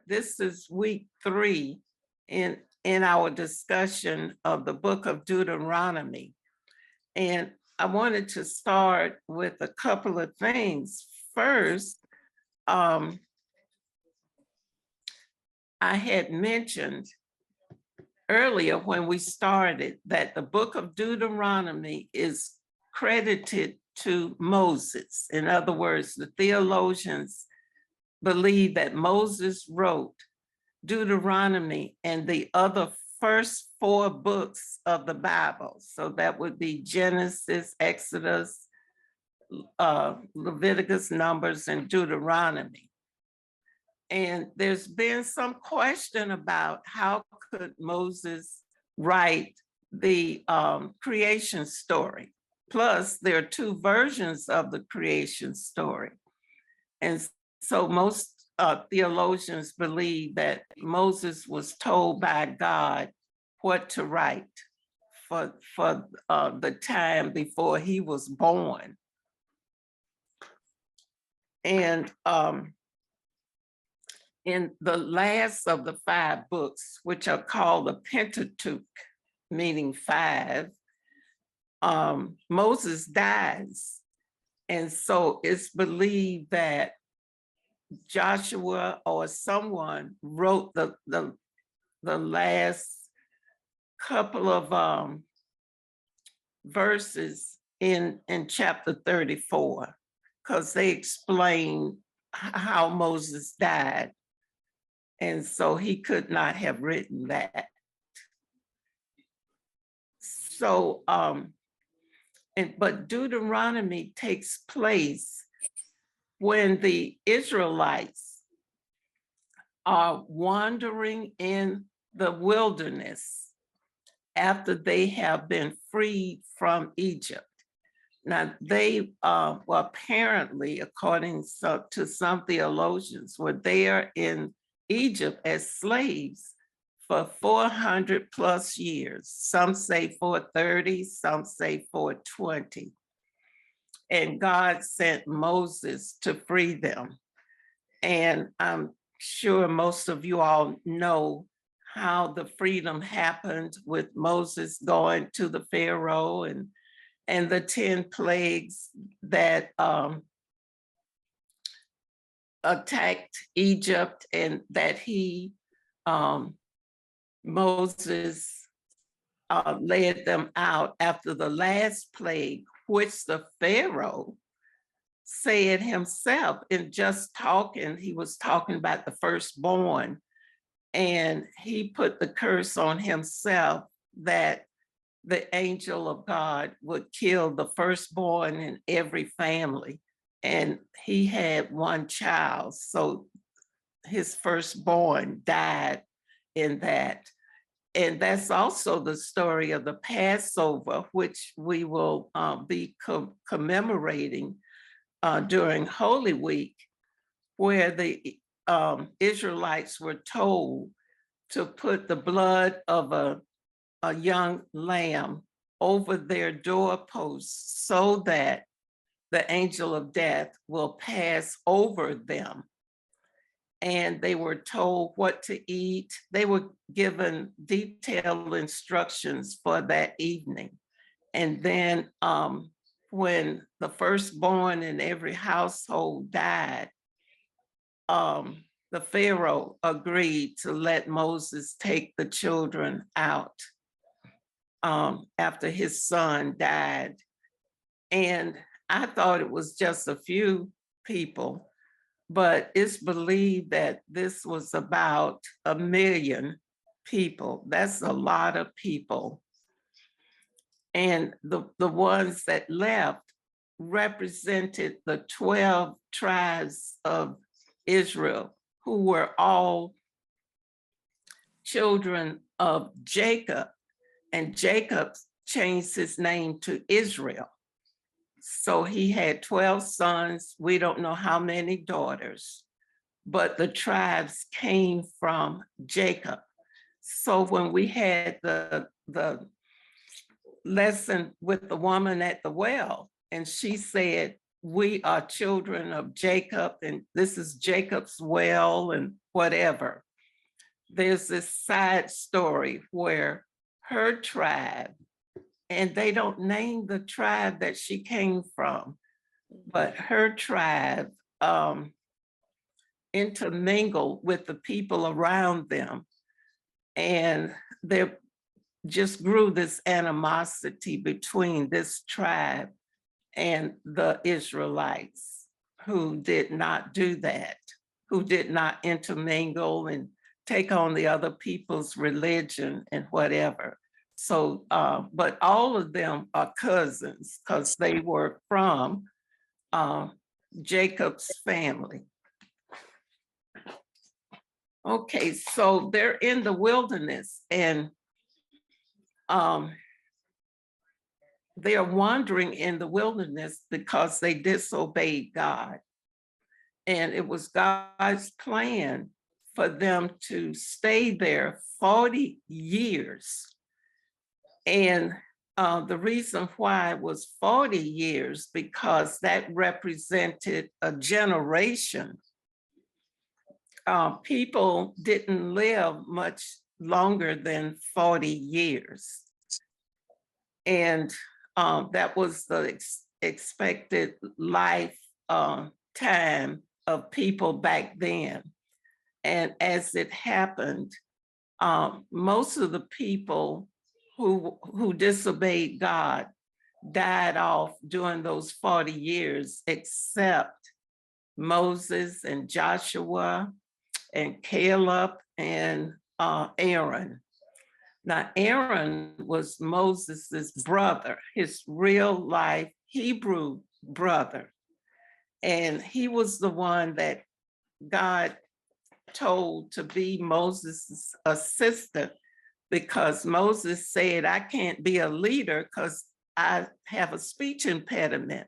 this is week 3 in our discussion of the book of Deuteronomy. And I wanted to start with a couple of things. First, I had mentioned earlier when we started that the book of Deuteronomy is credited to Moses. In other words, the theologians believe that Moses wrote Deuteronomy and the other first 4 books of the Bible. So that would be Genesis, Exodus, Leviticus, Numbers, and Deuteronomy. And there's been some question about how could Moses write the creation story. Plus, there are 2 versions of the creation story. And so most theologians believe that Moses was told by God what to write for the time before he was born. And in the last of the 5 books, which are called the Pentateuch, meaning 5, Moses dies. And so it's believed that Joshua or someone wrote the last couple of verses in chapter 34, because they explain how Moses died. And so he could not have written that. So, but Deuteronomy takes place when the Israelites are wandering in the wilderness after they have been freed from Egypt. Now, they well, apparently, according to some theologians, were there in Egypt as slaves for 400 plus years. Some say 430, some say 420. And God sent Moses to free them. And I'm sure most of you all know how the freedom happened with Moses going to the Pharaoh and the 10 plagues that attacked Egypt, and that Moses led them out after the last plague, which the Pharaoh said himself in just talking. He was talking about the firstborn, and he put the curse on himself that the angel of God would kill the firstborn in every family. And he had 1 child, so his firstborn died in that. And that's also the story of the Passover, which we will be commemorating during Holy Week, where the Israelites were told to put the blood of a young lamb over their doorposts so that the angel of death will pass over them. And they were told what to eat. They were given detailed instructions for that evening. And then when the firstborn in every household died, the Pharaoh agreed to let Moses take the children out after his son died. And I thought it was just a few people, but it's believed that this was about 1 million people. That's a lot of people. And the ones that left represented the 12 tribes of Israel, who were all children of Jacob, and Jacob changed his name to Israel. So he had 12 sons. We don't know how many daughters, but the tribes came from Jacob. So when we had the lesson with the woman at the well, and she said, we are children of Jacob, and this is Jacob's well, and whatever. There's this side story where her tribe, and they don't name the tribe that she came from, but her tribe intermingled with the people around them. And there just grew this animosity between this tribe and the Israelites, who did not do that, who did not intermingle and take on the other people's religion and whatever. So, but all of them are cousins because they were from Jacob's family. Okay, so they're in the wilderness, and they are wandering in the wilderness because they disobeyed God. And it was God's plan for them to stay there 40 years. And the reason why it was 40 years, because that represented a generation. People didn't live much longer than 40 years. And that was the expected life time of people back then. And as it happened, most of the people who disobeyed God died off during those 40 years, except Moses and Joshua and Caleb and Aaron. Now, Aaron was Moses's brother, his real life Hebrew brother. And he was the one that God told to be Moses' assistant, because Moses said, I can't be a leader because I have a speech impediment.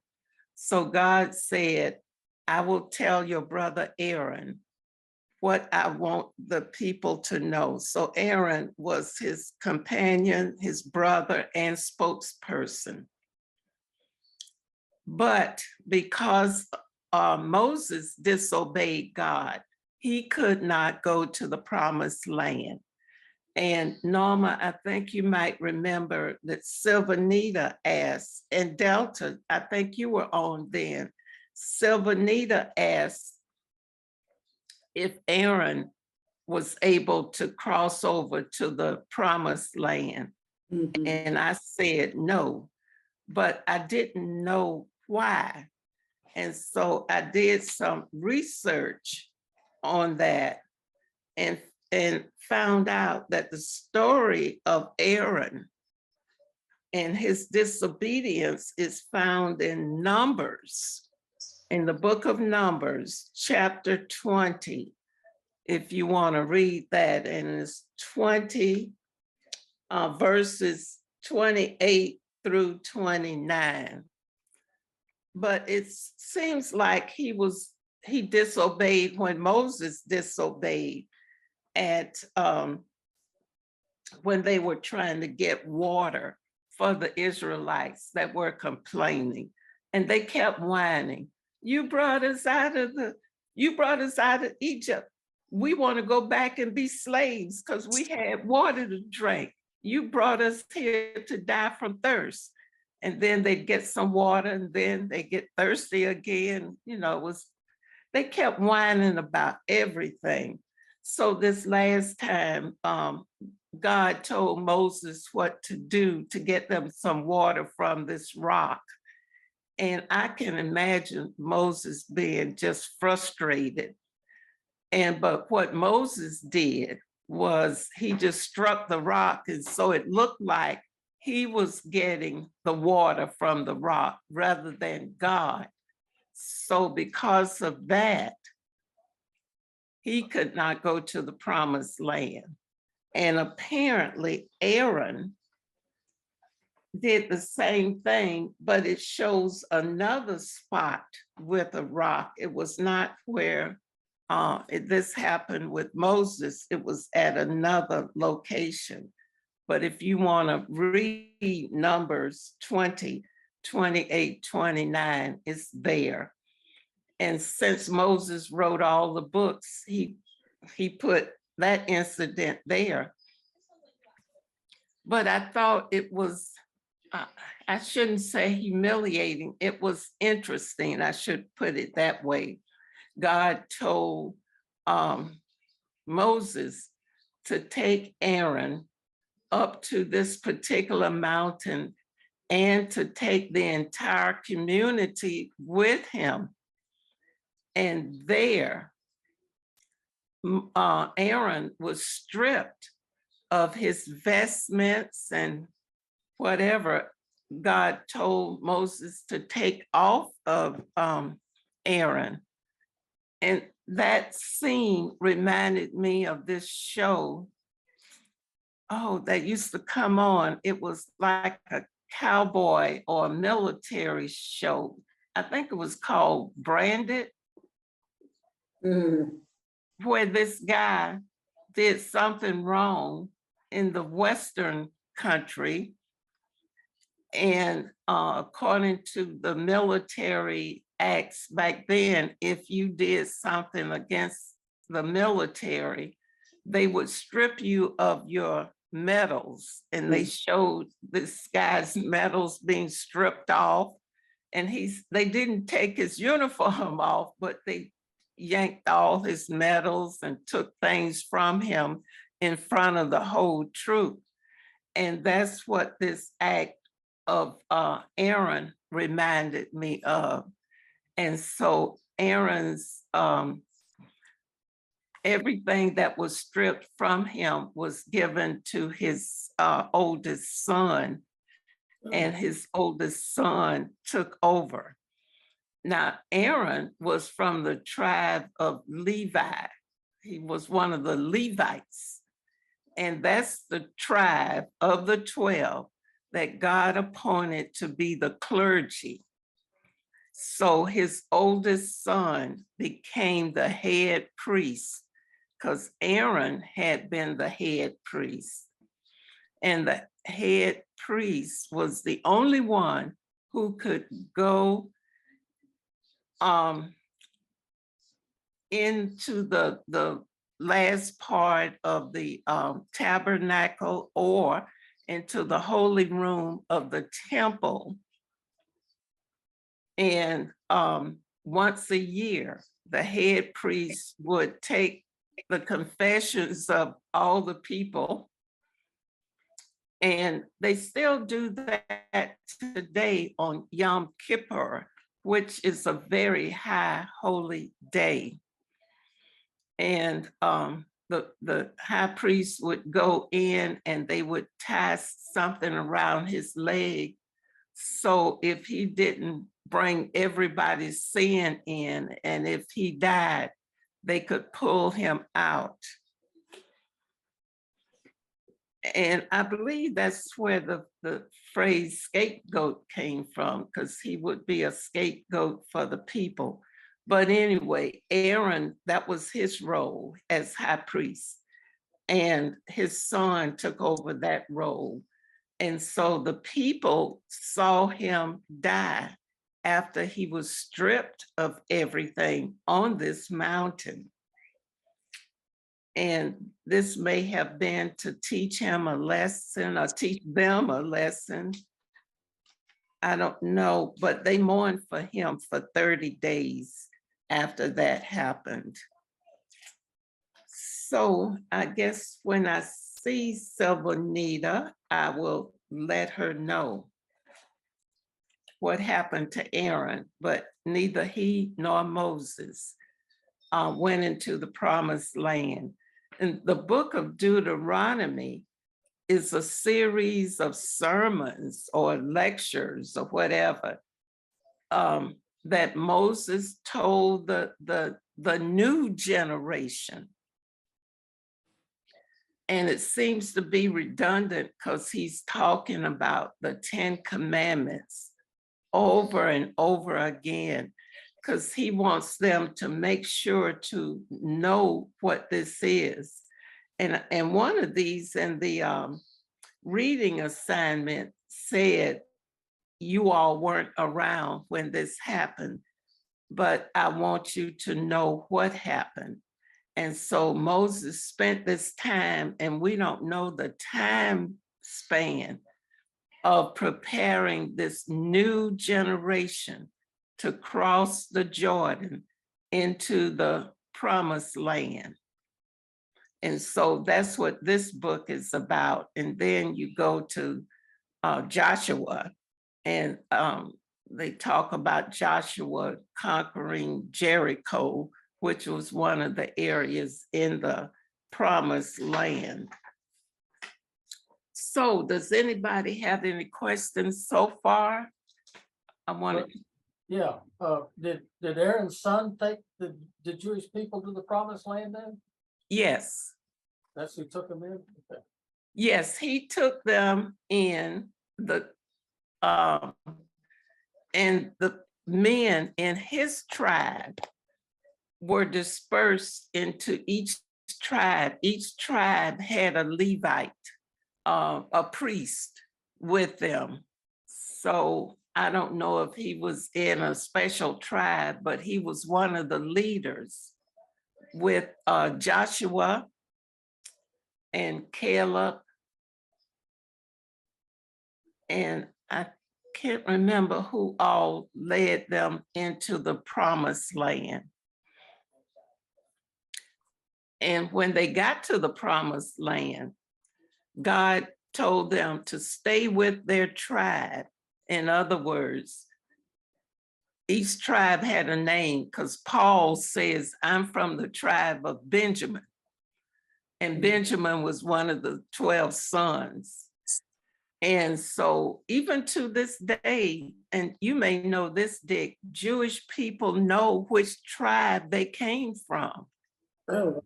So God said, I will tell your brother Aaron what I want the people to know. So Aaron was his companion, his brother, and spokesperson. But because Moses disobeyed God, he could not go to the promised land. And Norma, I think you might remember that Sylvanita asked, and Delta, I think you were on then, Sylvanita asked if Aaron was able to cross over to the promised land. Mm-hmm. And I said no, but I didn't know why. And so I did some research on that and found out that the story of Aaron and his disobedience is found in Numbers, in the book of Numbers, chapter 20, if you want to read that. And it's 20 verses 28 through 29. But it seems like he disobeyed when Moses disobeyed at when they were trying to get water for the Israelites that were complaining. And they kept whining. You brought us out of Egypt. We want to go back and be slaves because we had water to drink. You brought us here to die from thirst. And then they'd get some water, and then they get thirsty again. You know, they kept whining about everything. So this last time, God told Moses what to do to get them some water from this rock. And I can imagine Moses being just frustrated. But what Moses did was he just struck the rock. And so it looked like he was getting the water from the rock rather than God. So because of that, he could not go to the promised land. And apparently Aaron did the same thing, but it shows another spot with a rock. It was not where this happened with Moses. It was at another location. But if you want to read Numbers 20, 28, 29 is there. And since Moses wrote all the books, he put that incident there. But I thought it was, I shouldn't say humiliating, it was interesting. I should put it that way. God told Moses to take Aaron up to this particular mountain and to take the entire community with him. And there, Aaron was stripped of his vestments and whatever God told Moses to take off of Aaron. And that scene reminded me of this show, that used to come on. It was like a cowboy or a military show. I think it was called Branded, where this guy did something wrong in the Western country. And according to the military acts back then, if you did something against the military, they would strip you of your medals. And they showed this guy's medals being stripped off. And they didn't take his uniform off, but they yanked all his medals and took things from him in front of the whole troop. And that's what this act of Aaron reminded me of. And so Aaron's, everything that was stripped from him was given to his oldest son, and his oldest son took over. Now, Aaron was from the tribe of Levi. He was one of the Levites. And that's the tribe of the 12 that God appointed to be the clergy. So his oldest son became the head priest, because Aaron had been the head priest. And the head priest was the only one who could go into the last part of the tabernacle or into the holy room of the temple. And once a year, the head priest would take the confessions of all the people. And they still do that today on Yom Kippur, which is a very high holy day. And the high priest would go in and they would tie something around his leg. So if he didn't bring everybody's sin in, and if he died, they could pull him out. And I believe that's where the phrase scapegoat came from, because he would be a scapegoat for the people. But anyway, Aaron, that was his role as high priest. And his son took over that role. And so the people saw him die after he was stripped of everything on this mountain. And this may have been to teach him a lesson or teach them a lesson. I don't know, but they mourned for him for 30 days after that happened. So I guess when I see Silvanita, I will let her know what happened to Aaron, but neither he nor Moses went into the promised land. And the book of Deuteronomy is a series of sermons or lectures or whatever that Moses told the new generation. And it seems to be redundant because he's talking about the 10 Commandments over and over again, because he wants them to make sure to know what this is. And one of these in the reading assignment said you all weren't around when this happened, but I want you to know what happened. And so Moses spent this time, and we don't know the time span of preparing this new generation to cross the Jordan into the promised land. And so that's what this book is about. And then you go to Joshua, and they talk about Joshua conquering Jericho, which was one of the areas in the promised land. So does anybody have any questions so far? I want to. Yeah. Did Aaron's son take the Jewish people to the promised land then? Yes. That's who took them in? Okay. Yes, he took them in, and the men in his tribe were dispersed into each tribe. Each tribe had a Levite, a priest with them. So I don't know if he was in a special tribe, but he was one of the leaders with Joshua and Caleb. And I can't remember who all led them into the promised land. And when they got to the promised land, God told them to stay with their tribe. In other words, each tribe had a name, because Paul says, I'm from the tribe of Benjamin. And Benjamin was one of the 12 sons. And so even to this day, and you may know this, Dick, Jewish people know which tribe they came from. Oh.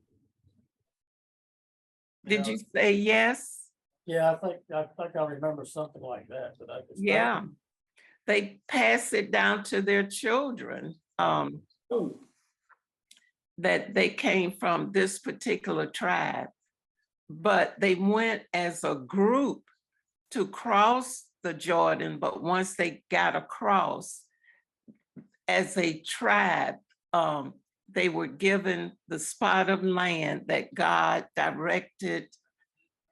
Did you say yes? Yeah, I think I remember something like that. But yeah, they pass it down to their children, that they came from this particular tribe, but they went as a group to cross the Jordan. But once they got across as a tribe, they were given the spot of land that God directed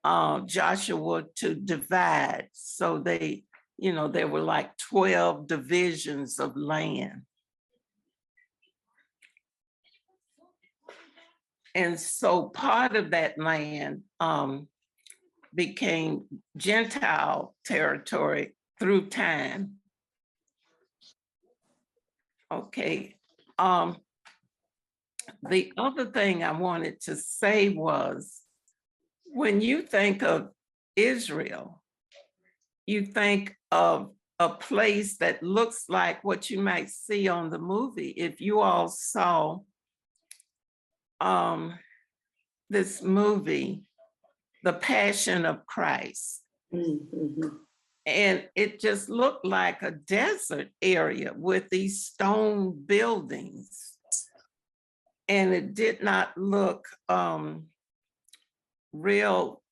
Joshua to divide. So they, there were like 12 divisions of land. And so part of that land became Gentile territory through time. Okay. The other thing I wanted to say was, when you think of Israel, you think of a place that looks like what you might see on the movie. If you all saw this movie, The Passion of Christ, and it just looked like a desert area with these stone buildings. And it did not look real,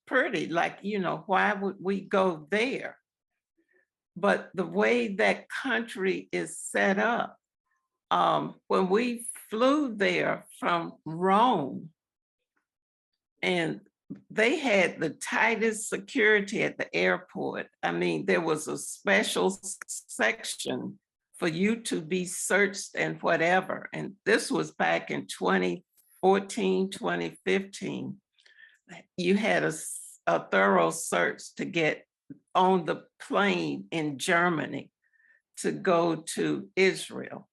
pretty, like, why would we go there? But the way that country is set up, when we flew there from Rome, and they had the tightest security at the airport. I mean, there was a special section for you to be searched and whatever. And this was back in 2014, 2015. You had a thorough search to get on the plane in Germany to go to Israel.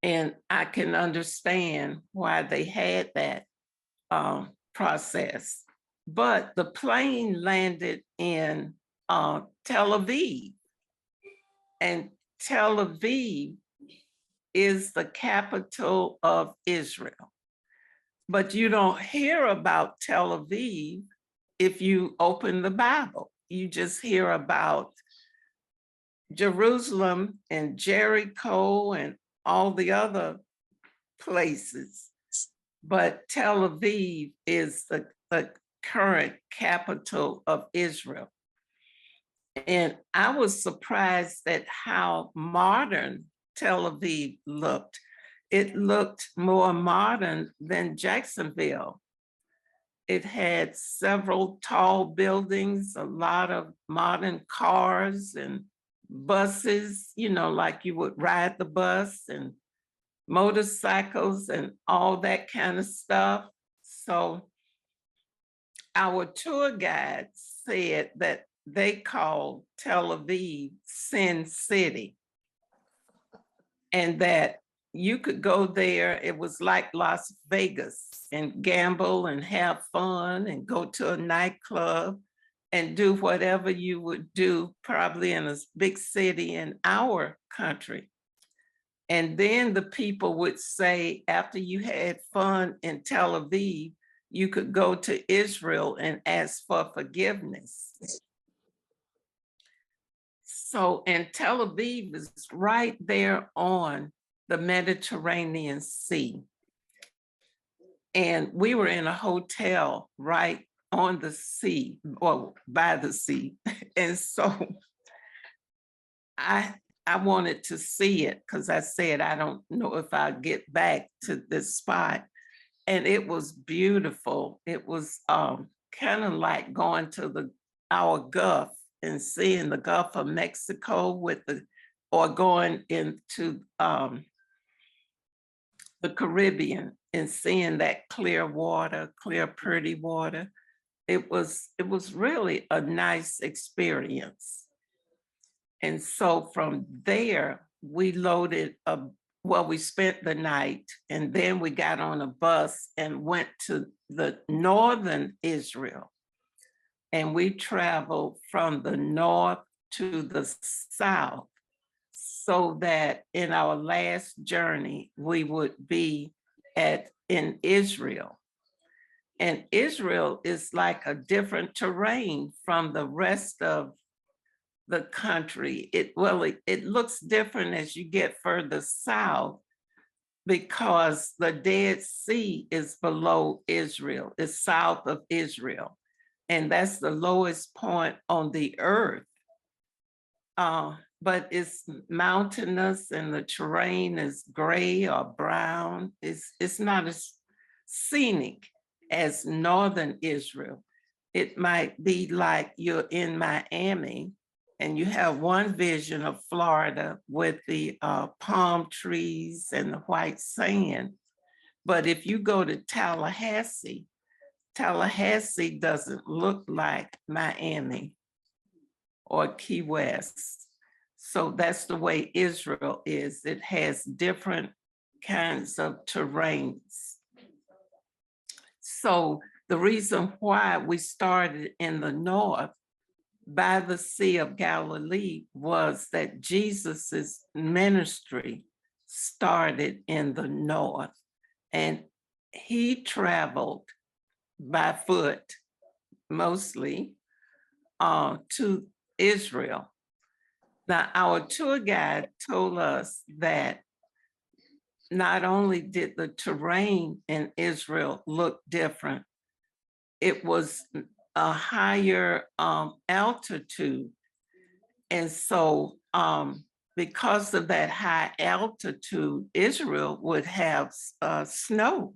And I can understand why they had that process. But the plane landed in Tel Aviv. And Tel Aviv is the capital of Israel. But you don't hear about Tel Aviv if you open the Bible. You just hear about Jerusalem and Jericho and all the other places. But Tel Aviv is the current capital of Israel. And I was surprised at how modern Tel Aviv looked. It looked more modern than Jacksonville. It had several tall buildings, a lot of modern cars and buses, like you would ride the bus, and motorcycles and all that kind of stuff. So our tour guide said that they called Tel Aviv Sin City, and that you could go there. It was like Las Vegas, and gamble and have fun and go to a nightclub and do whatever you would do probably in a big city in our country. And then the people would say, after you had fun in Tel Aviv, you could go to Israel and ask for forgiveness. So, and Tel Aviv is right there on the Mediterranean Sea. And we were in a hotel right on the sea, or by the sea. And so I wanted to see it, because I said, I don't know if I'll get back to this spot. And it was beautiful. It was kind of like going to our Gulf and seeing the Gulf of Mexico or going into the Caribbean and seeing that clear water, clear, pretty water. It was really a nice experience. And so from there, we we spent the night, and then we got on a bus and went to the northern Israel. And we traveled from the north to the south, so that in our last journey, we would be in Israel. And Israel is like a different terrain from the rest of the country. It looks different as you get further south, because the Dead Sea is below Israel, it's south of Israel. And that's the lowest point on the earth. But it's mountainous, and the terrain is gray or brown. It's not as scenic as northern Israel. It might be like you're in Miami and you have one vision of Florida with the palm trees and the white sand. But if you go to Tallahassee doesn't look like Miami or Key West. So that's the way Israel is. It has different kinds of terrains. So the reason why we started in the north by the Sea of Galilee was that Jesus's ministry started in the north, and he traveled by foot mostly to Israel. Now, our tour guide told us that not only did the terrain in Israel look different, it was a higher altitude. And so because of that high altitude, Israel would have snow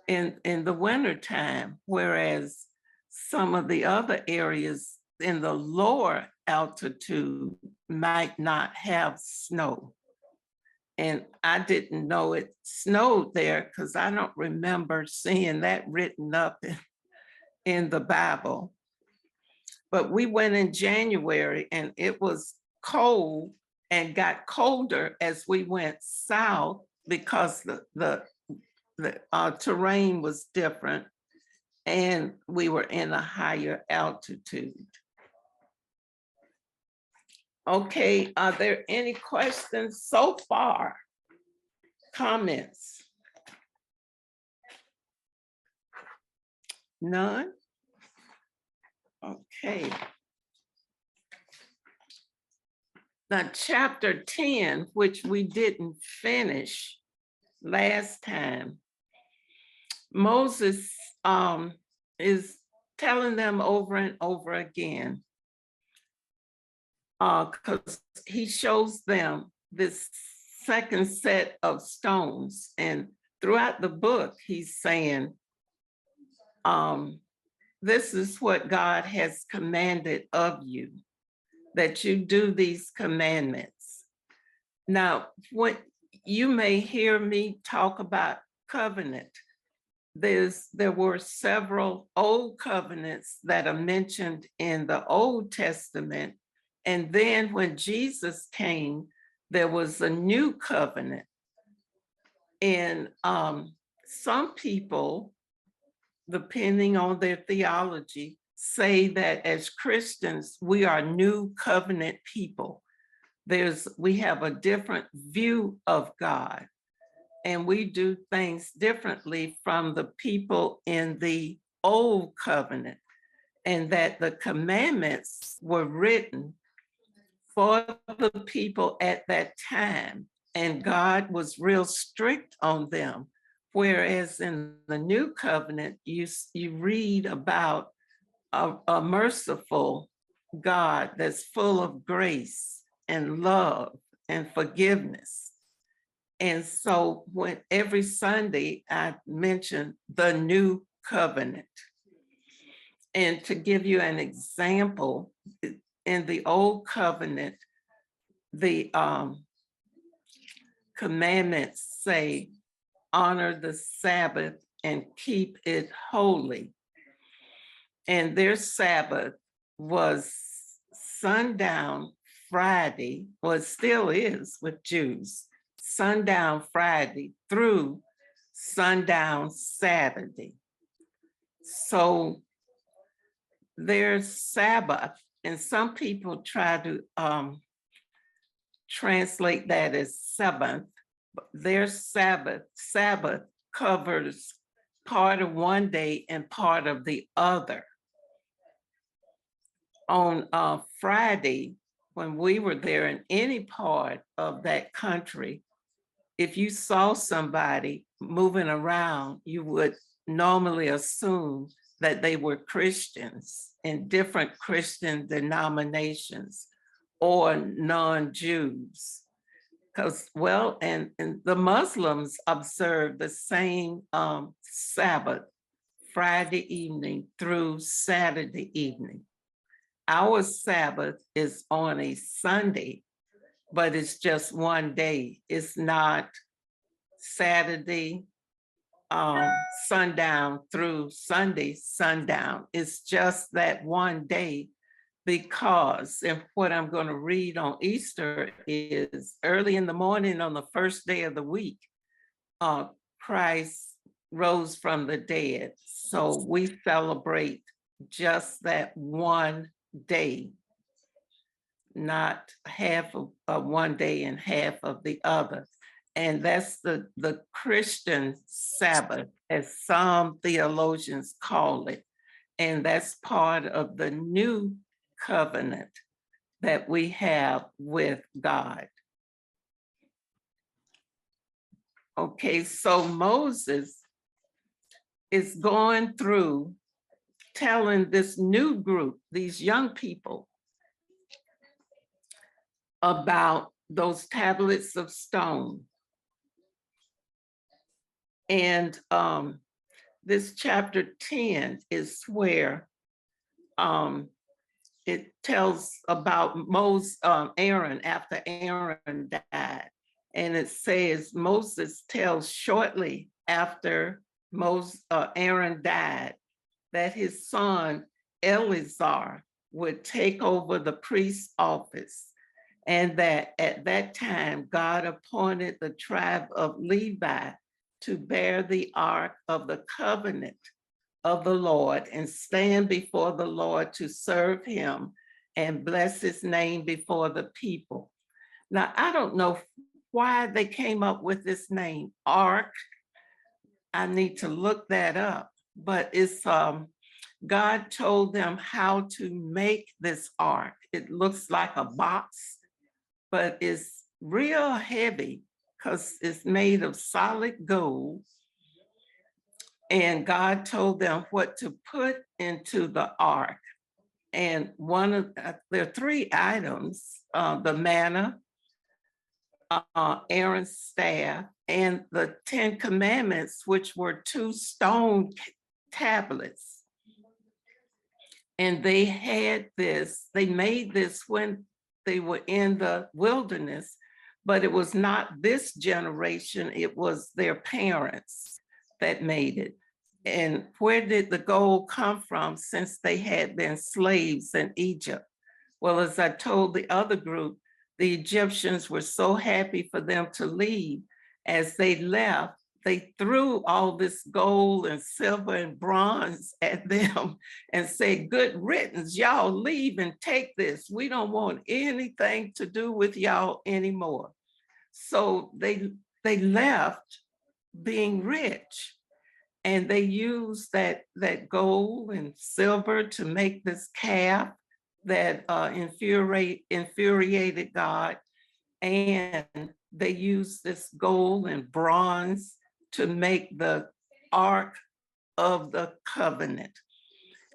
in the wintertime, whereas some of the other areas in the lower altitude might not have snow. And I didn't know it snowed there, because I don't remember seeing that written up in the Bible. But we went in January, and it was cold and got colder as we went south, because the terrain was different and we were in a higher altitude. Okay, are there any questions so far? Comments? None? Okay. Now, chapter 10, which we didn't finish last time, Moses is telling them over and over again because he shows them this second set of stones. And throughout the book, he's saying, this is what God has commanded of you, that you do these commandments. Now, what you may hear me talk about covenant, there were several old covenants that are mentioned in the Old Testament. And then when Jesus came, there was a new covenant. And some people, depending on their theology, say that as Christians, we are new covenant people. We have a different view of God, and we do things differently from the people in the old covenant, and that the commandments were written for the people at that time, and God was real strict on them. Whereas in the new covenant, you read about a merciful God that's full of grace and love and forgiveness. And so when every Sunday I mention the new covenant. And to give you an example, in the old covenant, the commandments say, honor the Sabbath and keep it holy. And their Sabbath was sundown Friday, well, it still is with Jews, sundown Friday through sundown Saturday. So there's Sabbath, and some people try to translate that as seventh. Their Sabbath covers part of one day and part of the other. On Friday, when we were there in any part of that country, if you saw somebody moving around, you would normally assume that they were Christians in different Christian denominations or non-Jews. Because, well, and the Muslims observe the same Sabbath, Friday evening through Saturday evening. Our Sabbath is on a Sunday, but it's just one day. It's not Saturday sundown through Sunday sundown. It's just that one day, because, and what I'm going to read on Easter is early in the morning on the first day of the week, Christ rose from the dead. So we celebrate just that one day, not half of one day and half of the other. And that's the Christian Sabbath, as some theologians call it. And that's part of the new covenant that we have with God. Okay, so Moses is going through telling this new group, these young people, about those tablets of stone. And this chapter 10 is where it tells about Aaron after Aaron died. And it says Moses tells shortly after Aaron died that his son Eleazar would take over the priest's office, and that at that time God appointed the tribe of Levi to bear the ark of the covenant of the Lord and stand before the Lord to serve him and bless his name before the people. Now, I don't know why they came up with this name, Ark. I need to look that up, but it's God told them how to make this ark. It looks like a box, but it's real heavy because it's made of solid gold. And God told them what to put into the ark. And there are three items, the manna, Aaron's staff, and the 10 Commandments, which were two stone tablets. And they made this when they were in the wilderness, but it was not this generation, it was their parents that made it. And where did the gold come from, since they had been slaves in Egypt? Well, as I told the other group, the Egyptians were so happy for them to leave. As they left, they threw all this gold and silver and bronze at them and said, good riddance, y'all leave and take this. We don't want anything to do with y'all anymore. So they left being rich. And they used that gold and silver to make this calf that infuriated God. And they used this gold and bronze to make the Ark of the Covenant.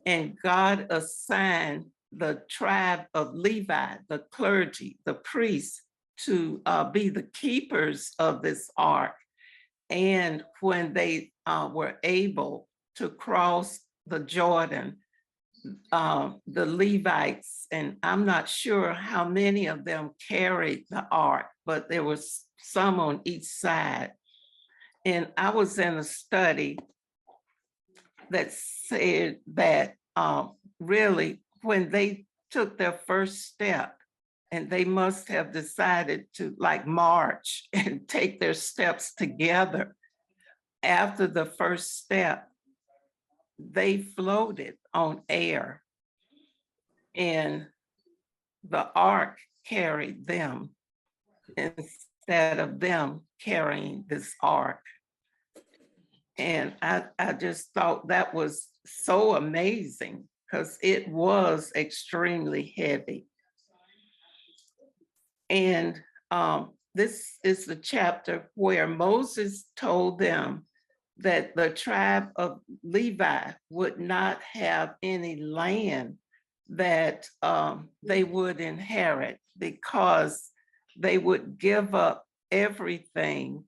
And God assigned the tribe of Levi, the clergy, the priests, to be the keepers of this Ark. And when they were able to cross the Jordan, the Levites, and I'm not sure how many of them carried the ark, but there was some on each side. And I was in a study that said that really when they took their first step, and they must have decided to like march and take their steps together. After the first step, they floated on air, and the ark carried them instead of them carrying this ark. And I just thought that was so amazing because it was extremely heavy. And this is the chapter where Moses told them that the tribe of Levi would not have any land that they would inherit, because they would give up everything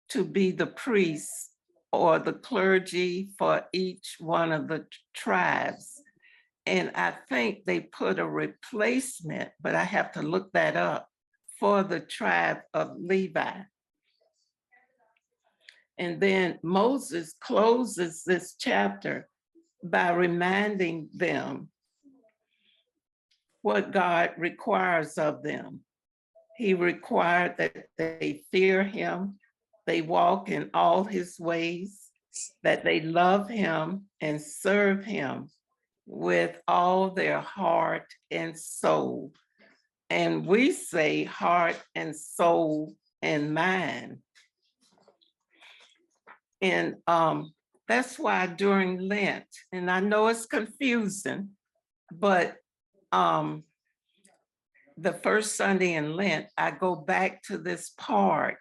to be the priests or the clergy for each one of the tribes. And I think they put a replacement, but I have to look that up, for the tribe of Levi. And then Moses closes this chapter by reminding them what God requires of them. He required that they fear him, they walk in all his ways, that they love him and serve him with all their heart and soul. And we say heart and soul and mind. And that's why during Lent, and I know it's confusing, but the first Sunday in Lent, I go back to this part,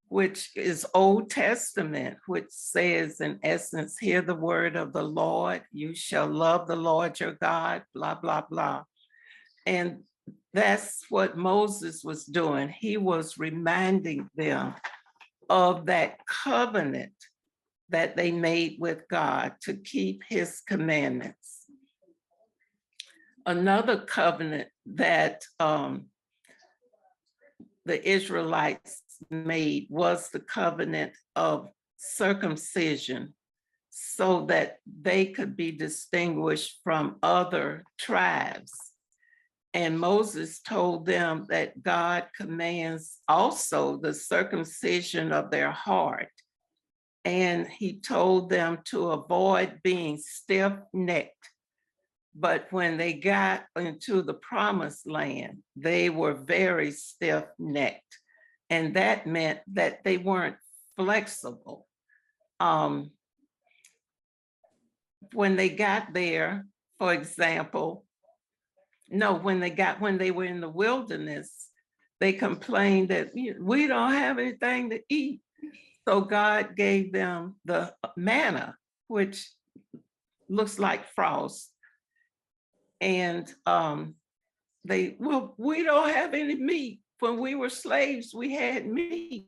which is Old Testament, which says, in essence, hear the word of the Lord, you shall love the Lord your God, blah, blah, blah. And that's what Moses was doing. He was reminding them of that covenant that they made with God to keep his commandments. Another covenant that the Israelites made was the covenant of circumcision, so that they could be distinguished from other tribes. And Moses told them that God commands also the circumcision of their heart. And he told them to avoid being stiff-necked. But when they got into the promised land, they were very stiff-necked. And that meant that they weren't flexible. When they got there, for example, when they were in the wilderness, they complained that we don't have anything to eat. So God gave them the manna, which looks like frost. And well, we don't have any meat. When we were slaves, we had meat.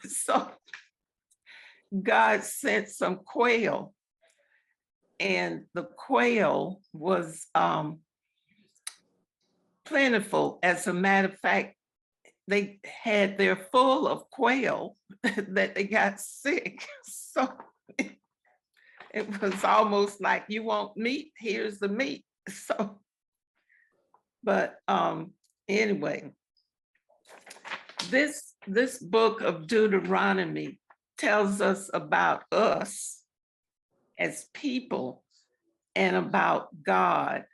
So God sent some quail, and the quail was plentiful. As a matter of fact, they had their full of quail that they got sick. So it was almost like, you want meat, here's the meat. So, but anyway, this book of Deuteronomy tells us about us as people and about God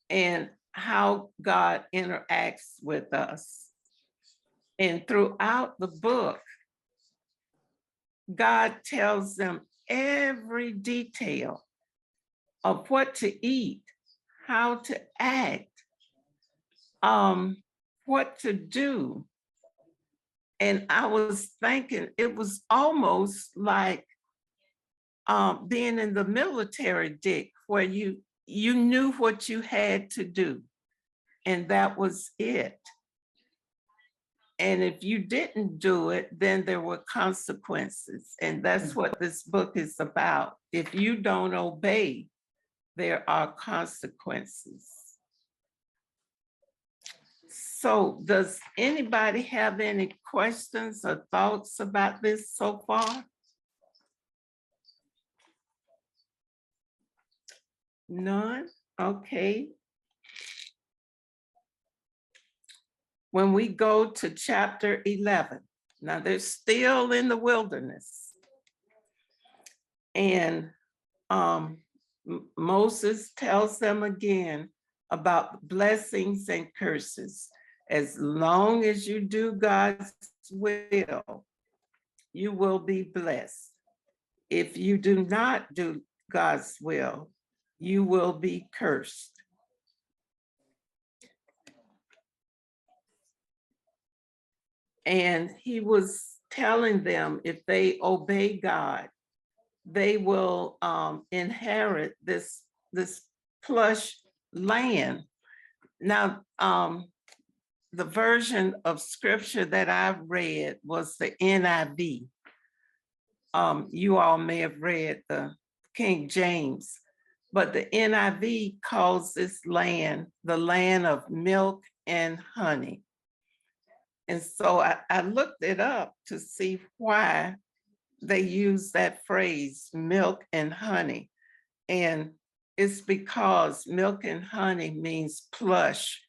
and how God interacts with us. And throughout the book, God tells them every detail of what to eat, how to act, what to do. And I was thinking it was almost like being in the military, Dick, where you knew what you had to do, and that was it. And if you didn't do it, then there were consequences. And that's what this book is about. If you don't obey, there are consequences. So does anybody have any questions or thoughts about this so far? None? Okay. When we go to chapter 11, now they're still in the wilderness. And Moses tells them again about blessings and curses. As long as you do God's will, you will be blessed. If you do not do God's will, you will be cursed. And he was telling them if they obey God, they will inherit this plush land. Now, the version of scripture that I read was the NIV. You all may have read the King James, but the NIV calls this land the land of milk and honey. And so I looked it up to see why they use that phrase, milk and honey. And it's because milk and honey means plush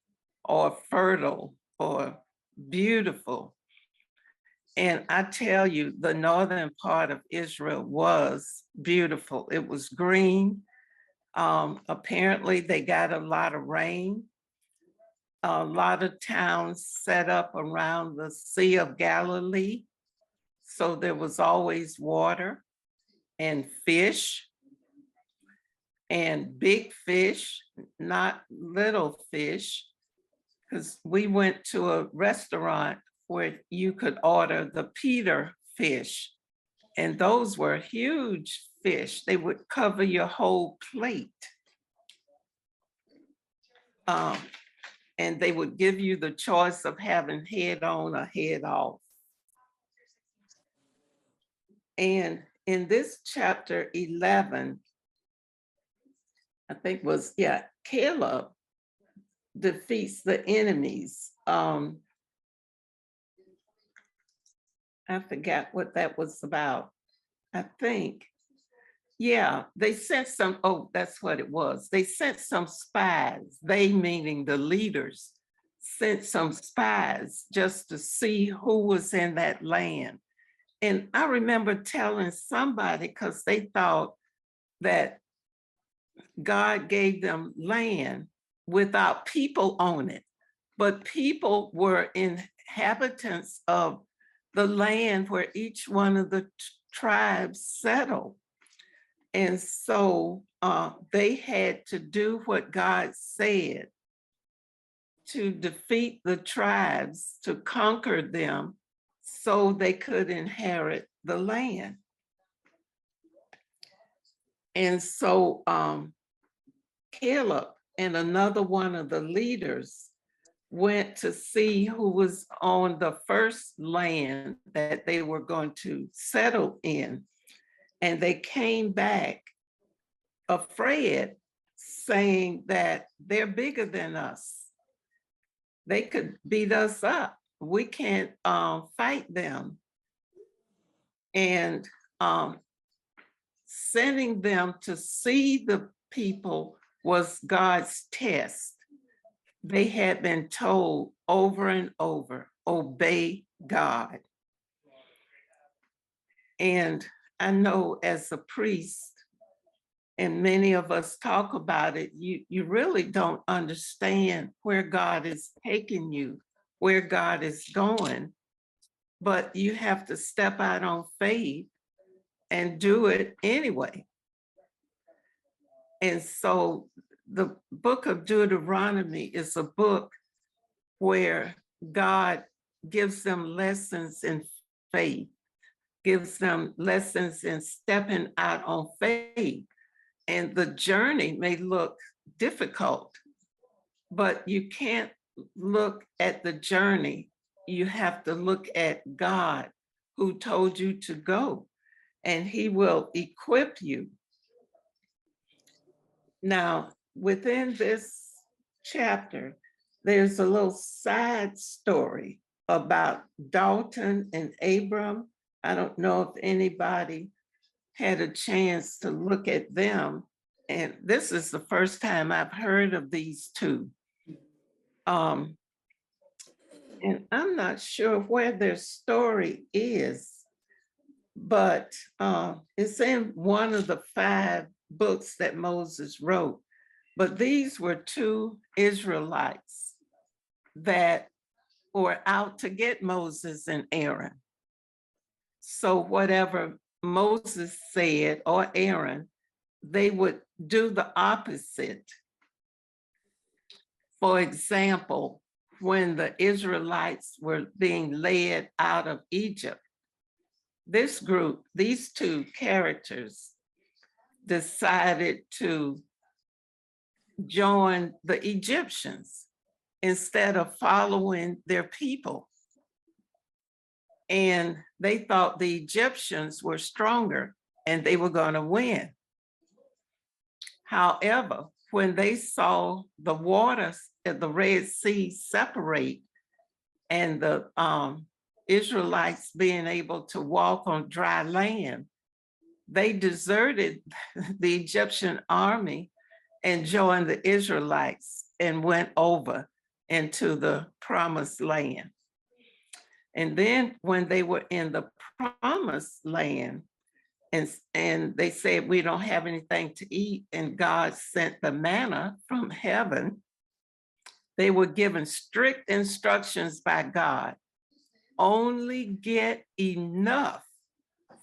or fertile or beautiful. And I tell you, the northern part of Israel was beautiful. It was green. Apparently, they got a lot of rain. A lot of towns set up around the Sea of Galilee. So there was always water and fish and big fish, not little fish, because we went to a restaurant where you could order the Peter fish, and those were huge fish. They would cover your whole plate. And they would give you the choice of having head on or head off. And in this chapter 11, I think was, Caleb defeats the enemies. I forgot what that was about. I think, they sent some, that's what it was. They sent some spies, they meaning the leaders, sent some spies just to see who was in that land. And I remember telling somebody, because they thought that God gave them land without people on it, but people were inhabitants of the land where each one of the tribes settled. And so they had to do what God said to defeat the tribes, to conquer them so they could inherit the land. And so Caleb and another one of the leaders went to see who was on the first land that they were going to settle in. And they came back afraid, saying that they're bigger than us. They could beat us up. We can't fight them. And sending them to see the people was God's test. They had been told over and over, obey God. And I know as a priest, and many of us talk about it, you really don't understand where God is taking you, where God is going, but you have to step out on faith and do it anyway. And so the book of Deuteronomy is a book where God gives them lessons in faith, gives them lessons in stepping out on faith. And the journey may look difficult, but you can't look at the journey. You have to look at God who told you to go, and he will equip you. Now, within this chapter, there's a little side story about Dalton and Abram. I don't know if anybody had a chance to look at them. And this is the first time I've heard of these two. And I'm not sure where their story is, but it's in one of the 5 books that Moses wrote. But these were 2 Israelites that were out to get Moses and Aaron. So whatever Moses said, or Aaron, they would do the opposite. For example, when the Israelites were being led out of Egypt, this group, these 2 characters, decided to join the Egyptians instead of following their people. And they thought the Egyptians were stronger and they were going to win. However, when they saw the waters at the Red Sea separate and the Israelites being able to walk on dry land, they deserted the Egyptian army and joined the Israelites and went over into the promised land. And then when they were in the promised land, and they said, we don't have anything to eat, and God sent the manna from heaven, they were given strict instructions by God. Only get enough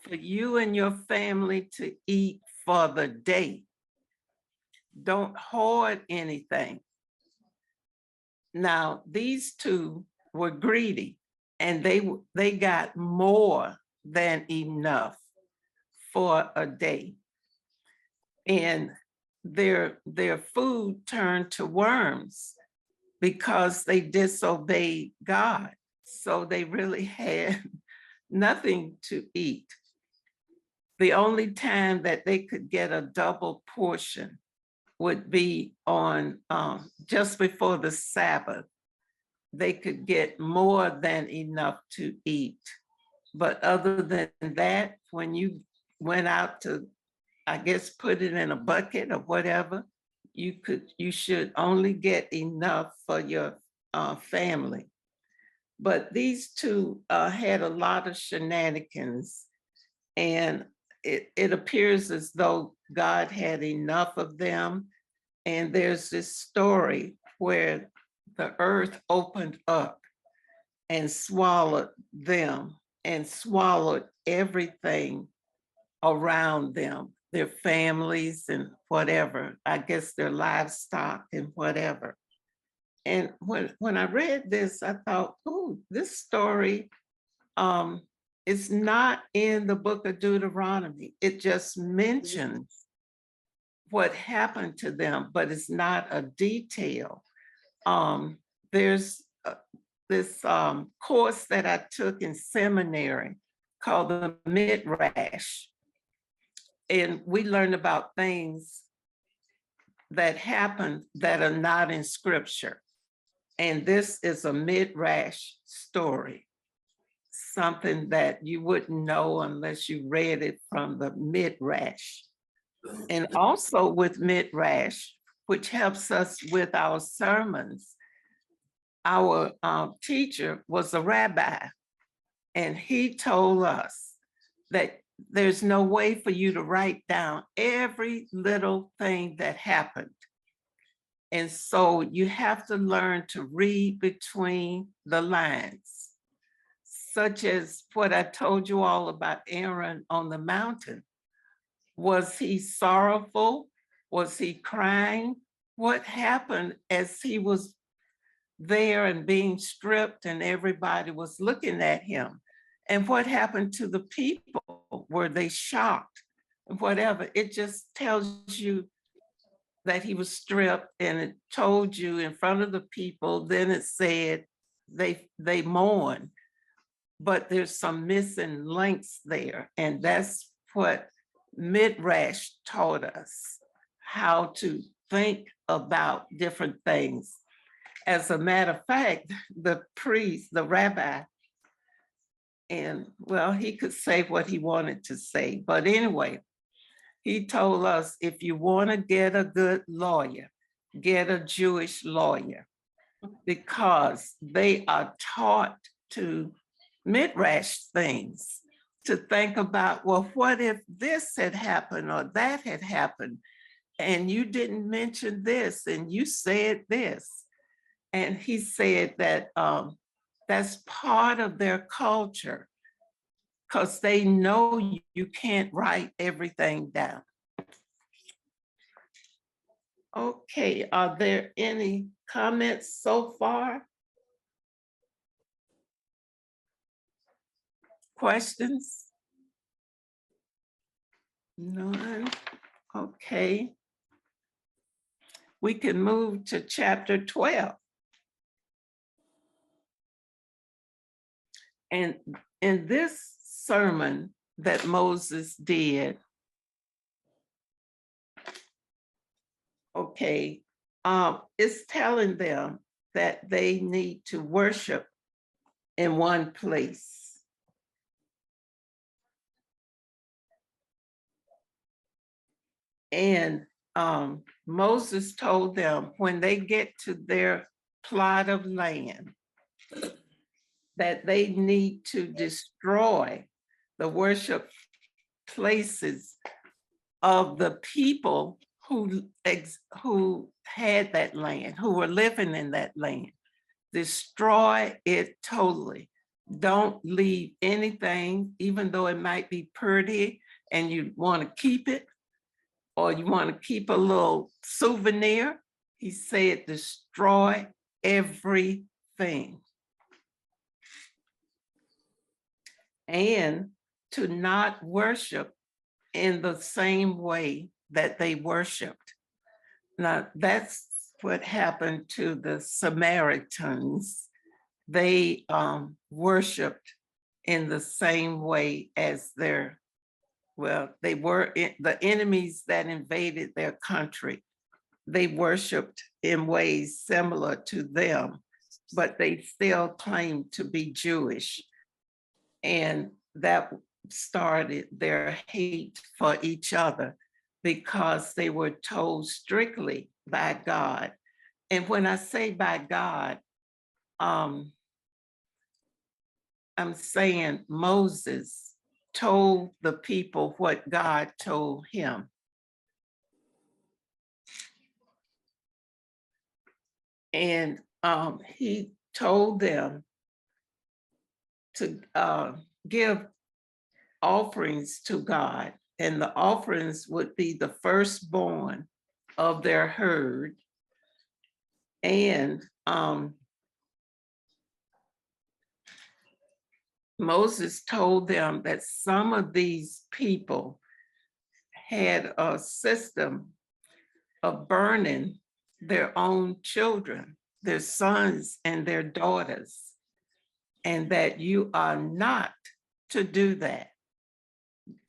for you and your family to eat for the day. Don't hoard anything. Now, these 2 were greedy, and they got more than enough for a day. And their food turned to worms because they disobeyed God. So they really had nothing to eat. The only time that they could get a double portion would be on just before the Sabbath. They could get more than enough to eat. But other than that, when you went out to, I guess, put it in a bucket or whatever, you should only get enough for your family. But these 2 had a lot of shenanigans, and it appears as though God had enough of them. And there's this story where the earth opened up and swallowed them and swallowed everything around them, their families and whatever, I guess their livestock and whatever. And when I read this, I thought, oh, this story is not in the book of Deuteronomy. It just mentions what happened to them, but it's not a detail. There's this course that I took in seminary called the Midrash, and we learned about things that happened that are not in scripture. And this is a Midrash story, something that you wouldn't know unless you read it from the Midrash. And also with Midrash, which helps us with our sermons, our teacher was a rabbi, and he told us that there's no way for you to write down every little thing that happened. And so you have to learn to read between the lines, such as what I told you all about Aaron on the mountain. Was he sorrowful? Was he crying? What happened as he was there and being stripped and everybody was looking at him? And what happened to the people? Were they shocked? Whatever. It just tells you that he was stripped, and it told you in front of the people. Then it said they mourn, but there's some missing links there. And that's what Midrash taught us, how to think about different things. As a matter of fact, the priest, the rabbi, and well, he could say what he wanted to say, but anyway, he told us, if you want to get a good lawyer, get a Jewish lawyer, because they are taught to midrash things, to think about, well, what if this had happened or that had happened, and you didn't mention this and you said this. And he said that that's part of their culture, because they know you can't write everything down. Okay, are there any comments so far? Questions? None? Okay. We can move to chapter 12. And in this sermon that Moses did, okay, it's telling them that they need to worship in one place. And Moses told them when they get to their plot of land, that they need to destroy the worship places of the people who had that land, who were living in that land. Destroy it totally. Don't leave anything, even though it might be pretty and you want to keep it, or you want to keep a little souvenir. He said, destroy everything. And to not worship in the same way that they worshiped. Now, that's what happened to the Samaritans. They worshiped in the same way as they were the enemies that invaded their country. They worshiped in ways similar to them, but they still claimed to be Jewish. And that started their hate for each other, because they were told strictly by God. And when I say by God, I'm saying Moses told the people what God told him. And he told them to give offerings to God, and the offerings would be the firstborn of their herd. And Moses told them that some of these people had a system of burning their own children, their sons and their daughters, and that you are not to do that.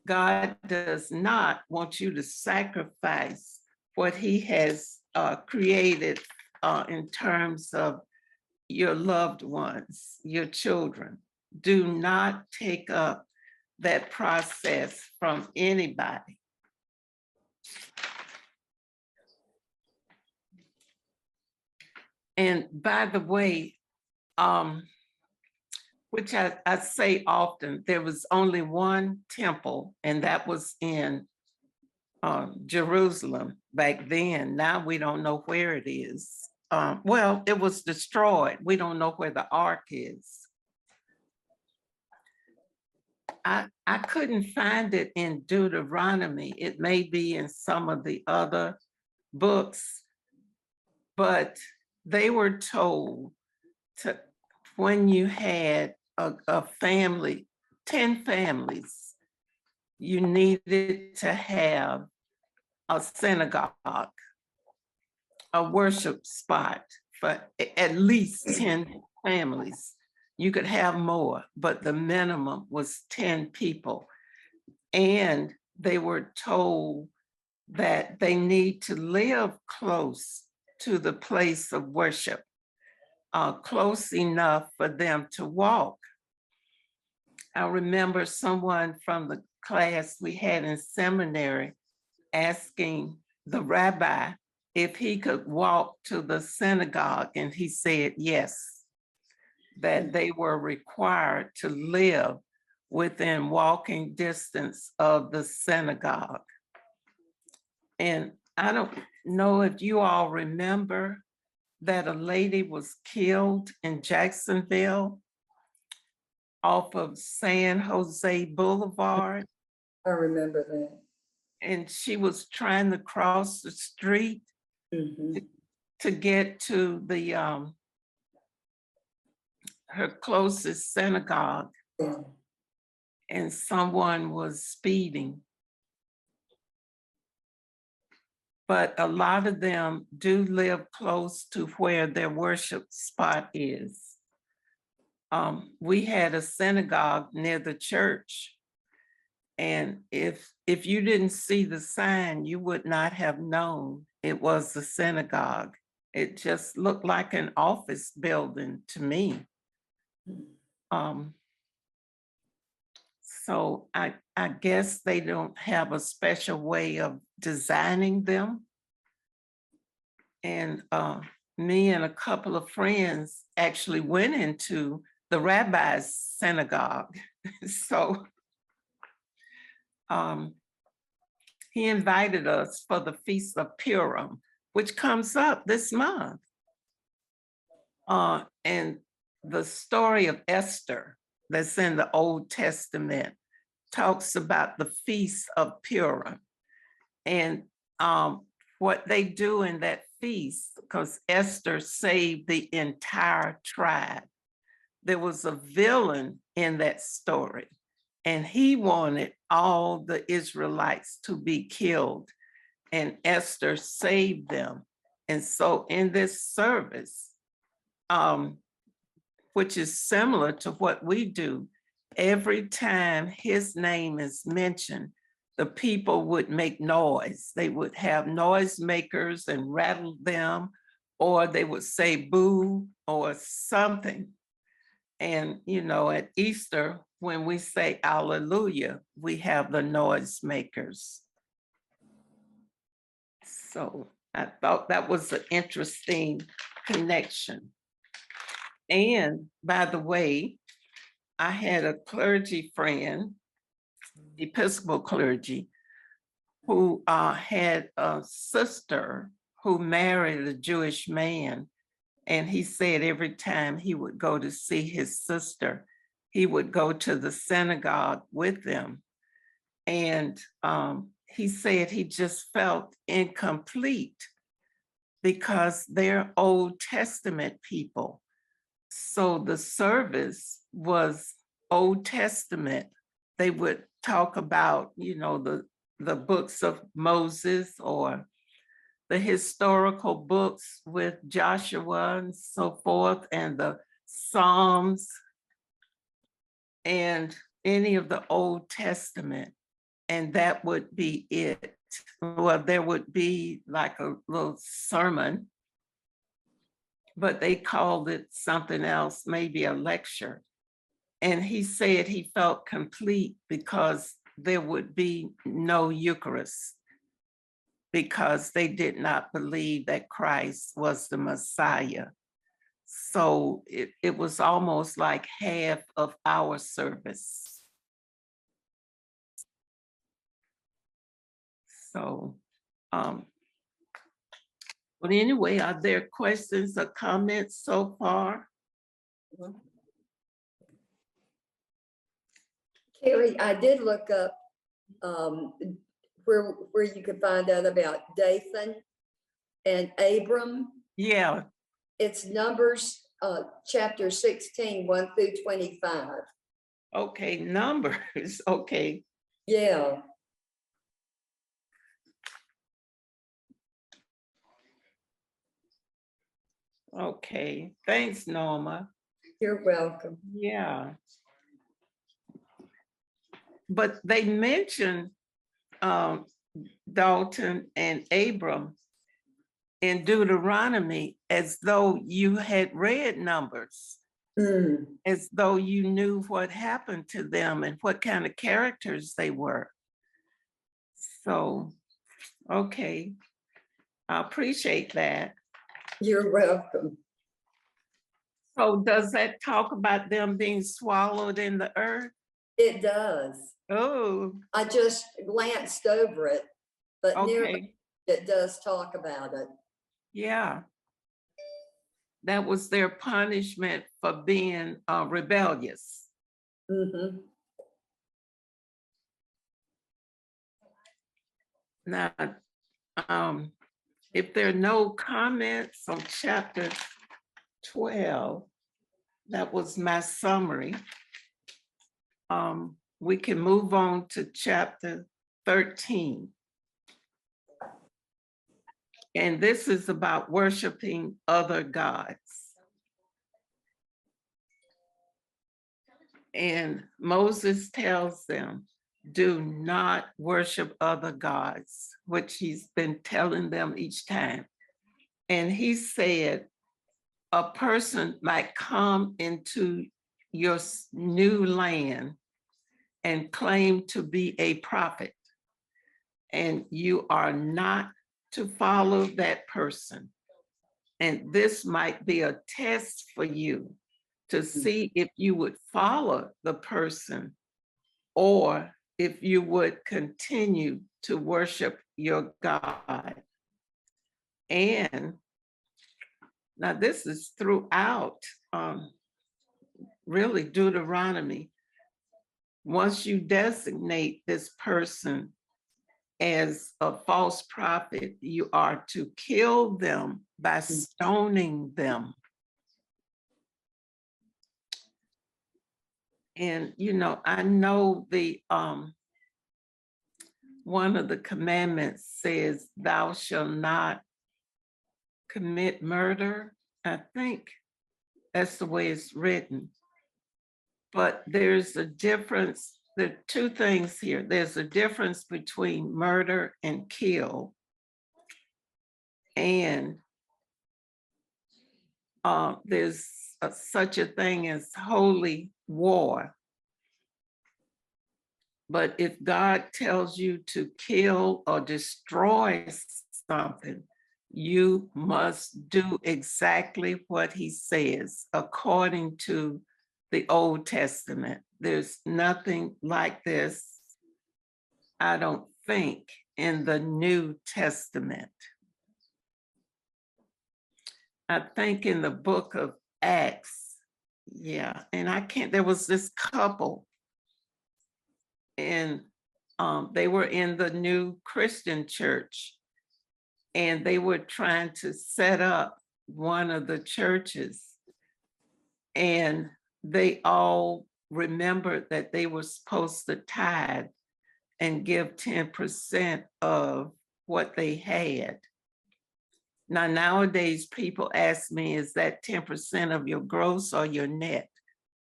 God does not want you to sacrifice what he has created in terms of your loved ones, your children. Do not take up that process from anybody. And by the way, which I say often, there was only one temple, and that was in Jerusalem back then. Now we don't know where it is. Well, it was destroyed. We don't know where the ark is. I couldn't find it in Deuteronomy. It may be in some of the other books, but they were told to, when you had a family, 10 families, you needed to have a synagogue, a worship spot for at least 10 families. You could have more, but the minimum was 10 people. And they were told that they need to live close to the place of worship, close enough for them to walk. I remember someone from the class we had in seminary asking the rabbi if he could walk to the synagogue, and he said yes, that they were required to live within walking distance of the synagogue. And I don't know if you all remember that a lady was killed in Jacksonville off of San Jose Boulevard. I remember that. And she was trying to cross the street to get to the her closest synagogue, and someone was speeding. But a lot of them do live close to where their worship spot is. We had a synagogue near the church, and if you didn't see the sign, you would not have known it was the synagogue. It just looked like an office building to me. So I guess they don't have a special way of designing them. And me and a couple of friends actually went into the rabbi's synagogue. So he invited us for the Feast of Purim, which comes up this month. And the story of Esther that's in the Old Testament talks about the Feast of Purim. And what they do in that feast, because Esther saved the entire tribe. There was a villain in that story, and he wanted all the Israelites to be killed, and Esther saved them. And so in this service, which is similar to what we do, every time his name is mentioned, the people would make noise. They would have noisemakers and rattle them, or they would say boo or something. And, you know, at Easter, when we say Alleluia, we have the noisemakers. So I thought that was an interesting connection. And by the way, I had a clergy friend, Episcopal clergy, who had a sister who married a Jewish man. And he said every time he would go to see his sister, he would go to the synagogue with them. And he said he just felt incomplete because they're Old Testament people. So the service was Old Testament. They would talk about, you know, the books of Moses or the historical books with Joshua and so forth, and the Psalms, and any of the Old Testament, and that would be it. Well, there would be like a little sermon, but they called it something else, maybe a lecture. And he said he felt complete because there would be no Eucharist, because they did not believe that Christ was the Messiah. So it was almost like half of our service. So, but anyway, are there questions or comments so far? Carrie, I did look up where you could find out about Dathan and Abram. Yeah, It's Numbers chapter 16, 1 through 25. okay, Numbers, okay. Yeah. Okay, thanks, Norma. You're welcome. Yeah. But they mentioned Dalton and Abram in Deuteronomy as though you had read Numbers, as though you knew what happened to them and what kind of characters they were. So, okay, I appreciate that. You're welcome. So does that talk about them being swallowed in the earth? It does. Oh, I just glanced over it, but nearly okay. it does talk about it. Yeah. That was their punishment for being rebellious. Mm-hmm. Now, if there are no comments on chapter 12, that was my summary. We can move on to chapter 13. And this is about worshiping other gods. And Moses tells them, do not worship other gods, which he's been telling them each time. And he said, a person might come into your new land and claim to be a prophet, and you are not to follow that person. And this might be a test for you to see if you would follow the person or if you would continue to worship your God. And now this is throughout really Deuteronomy. Once you designate this person as a false prophet, you are to kill them by stoning them. And, you know, I know the one of the commandments says, thou shalt not commit murder. I think that's the way it's written. But there's a difference. There are two things here. There's a difference between murder and kill. And there's such a thing as holy war. But if God tells you to kill or destroy something, you must do exactly what he says according to the Old Testament. There's nothing like this, I don't think, in the New Testament. I think in the book of Acts, yeah, and I can't, there was this couple, and they were in the new Christian church, and they were trying to set up one of the churches, and they all remembered that they were supposed to tithe and give 10% of what they had. Now, nowadays, people ask me, is that 10% of your gross or your net?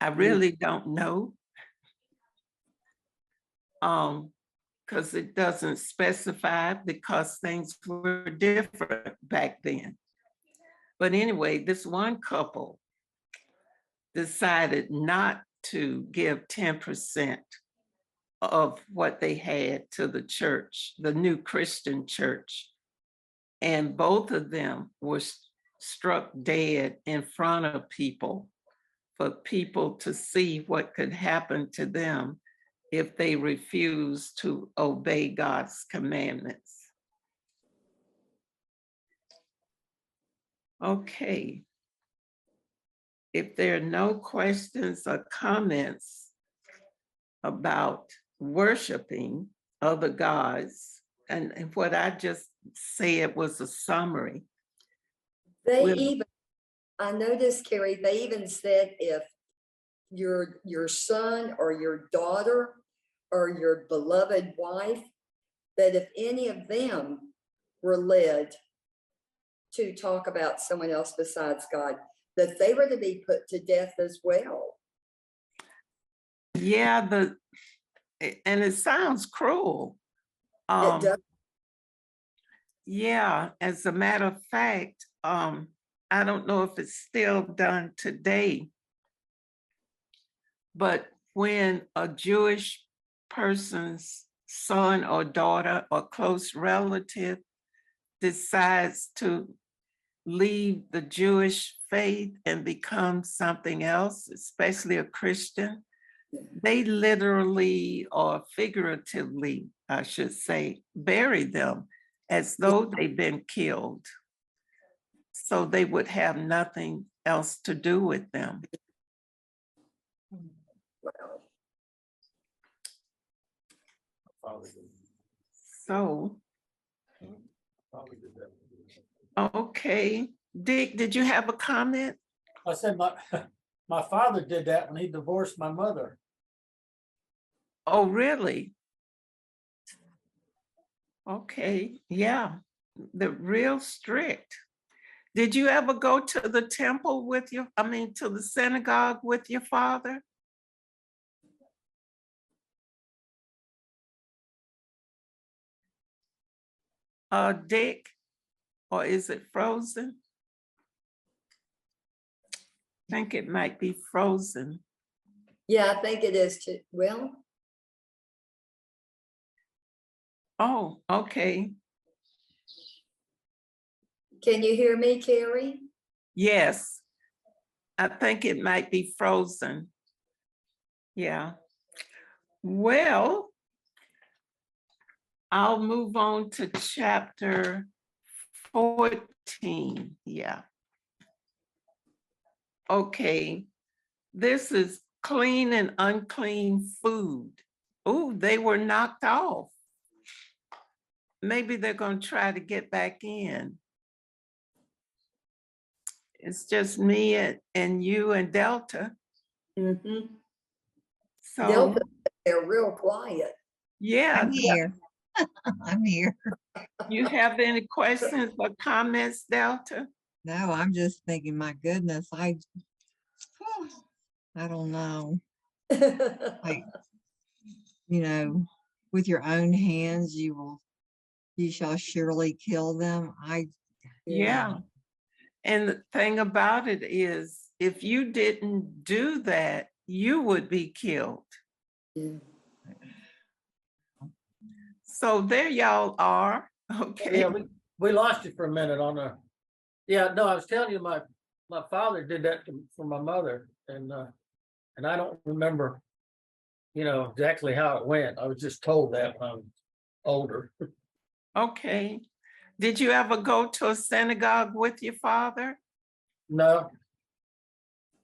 I really don't know. Because it doesn't specify, because things were different back then. But anyway, this one couple decided not to give 10% of what they had to the church, the new Christian church. And both of them were struck dead in front of people for people to see what could happen to them if they refuse to obey God's commandments. Okay. If there are no questions or comments about worshiping other gods, and what I just said was a summary. I noticed, Carrie, they even said if your son or your daughter or your beloved wife, that if any of them were led to talk about someone else besides God, that they were to be put to death as well. Yeah, and it sounds cruel. It does. Yeah, as a matter of fact, I don't know if it's still done today, but when a Jewish person's son or daughter or close relative decides to leave the Jewish faith and become something else, especially a Christian, they literally or figuratively, I should say, bury them as though they've been killed. So they would have nothing else to do with them. So, okay. Dick, did you have a comment? I said my father did that when he divorced my mother. Oh, really? Okay, yeah, they're real strict. Did you ever go to the temple with to the synagogue with your father? Dick, or is it frozen? I think it might be frozen. Yeah, I think it is too. Well. Oh, okay. Can you hear me, Carrie? Yes, I think it might be frozen. Yeah. Well, I'll move on to chapter 14. Yeah. Okay. This is clean and unclean food. Oh, they were knocked off. Maybe they're going to try to get back in. It's just me and you and Delta. Mm-hmm. So Delta, they're real quiet. yeah. I'm here. I'm here. You have any questions or comments, Delta? No, I'm just thinking, my goodness, I don't know. Like, with your own hands, you shall surely kill them. Yeah. And the thing about it is, if you didn't do that, you would be killed. Yeah. So there y'all are. Okay. Yeah, we lost you for a minute on the. Yeah, no, I was telling you my father did that for my mother, and I don't remember, exactly how it went. I was just told that when I was older. Okay. Did you ever go to a synagogue with your father? No.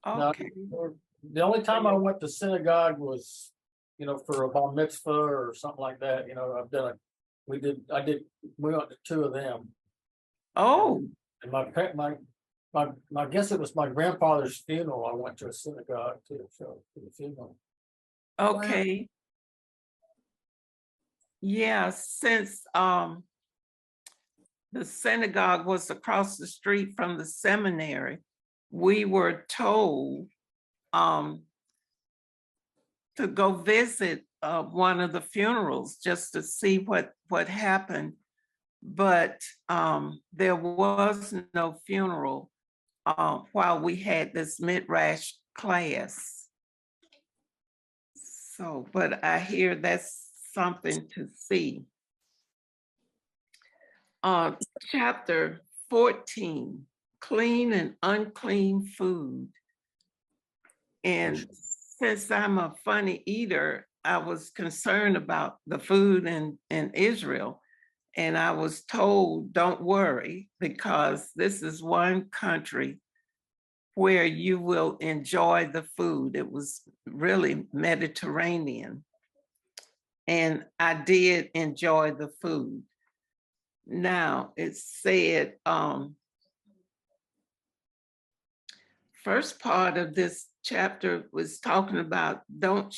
Okay. No. The only time I went to synagogue was, for a bar mitzvah or something like that. We went to two of them. Oh. And I guess it was my grandfather's funeral. I went to a synagogue too, so for the funeral. Okay. Wow. Yeah, since the synagogue was across the street from the seminary, we were told to go visit one of the funerals just to see what happened. But there was no funeral while we had this midrash class. So, but I hear that's something to see. Chapter 14, clean and unclean food. And since I'm a funny eater, I was concerned about the food in Israel. And I was told, don't worry, because this is one country where you will enjoy the food. It was really Mediterranean. And I did enjoy the food. Now it said, first part of this chapter was talking about don't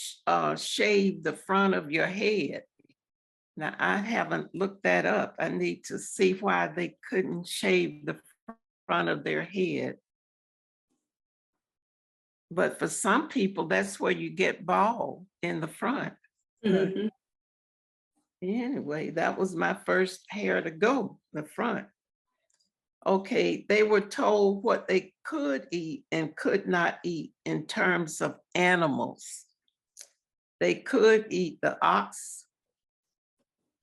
shave the front of your head. Now I haven't looked that up. I need to see why they couldn't shave the front of their head. But for some people, that's where you get bald, in the front. Mhm. Anyway, that was my first hair to go, the front. Okay, they were told what they could eat and could not eat in terms of animals. They could eat the ox.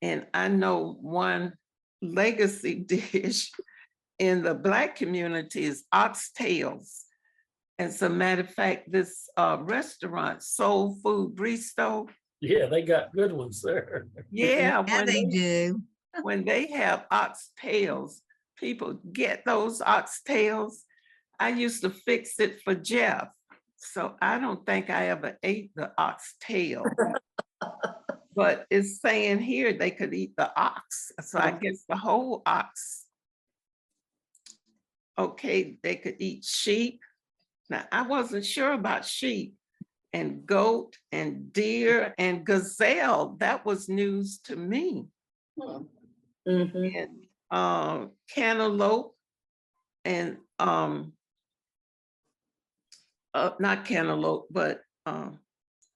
And I know one legacy dish in the Black community is oxtails. As a matter of fact, this restaurant, Soul Food Bristow, Yeah, they got good ones there. yeah, Yeah, they do. when they have oxtails, people get those oxtails. I used to fix it for Jeff. So I don't think I ever ate the oxtail. But it's saying here they could eat the ox. So I guess the whole ox. Okay, they could eat sheep. Now, I wasn't sure about sheep and goat and deer and gazelle. That was news to me. Mhm. And cantaloupe and not cantaloupe, but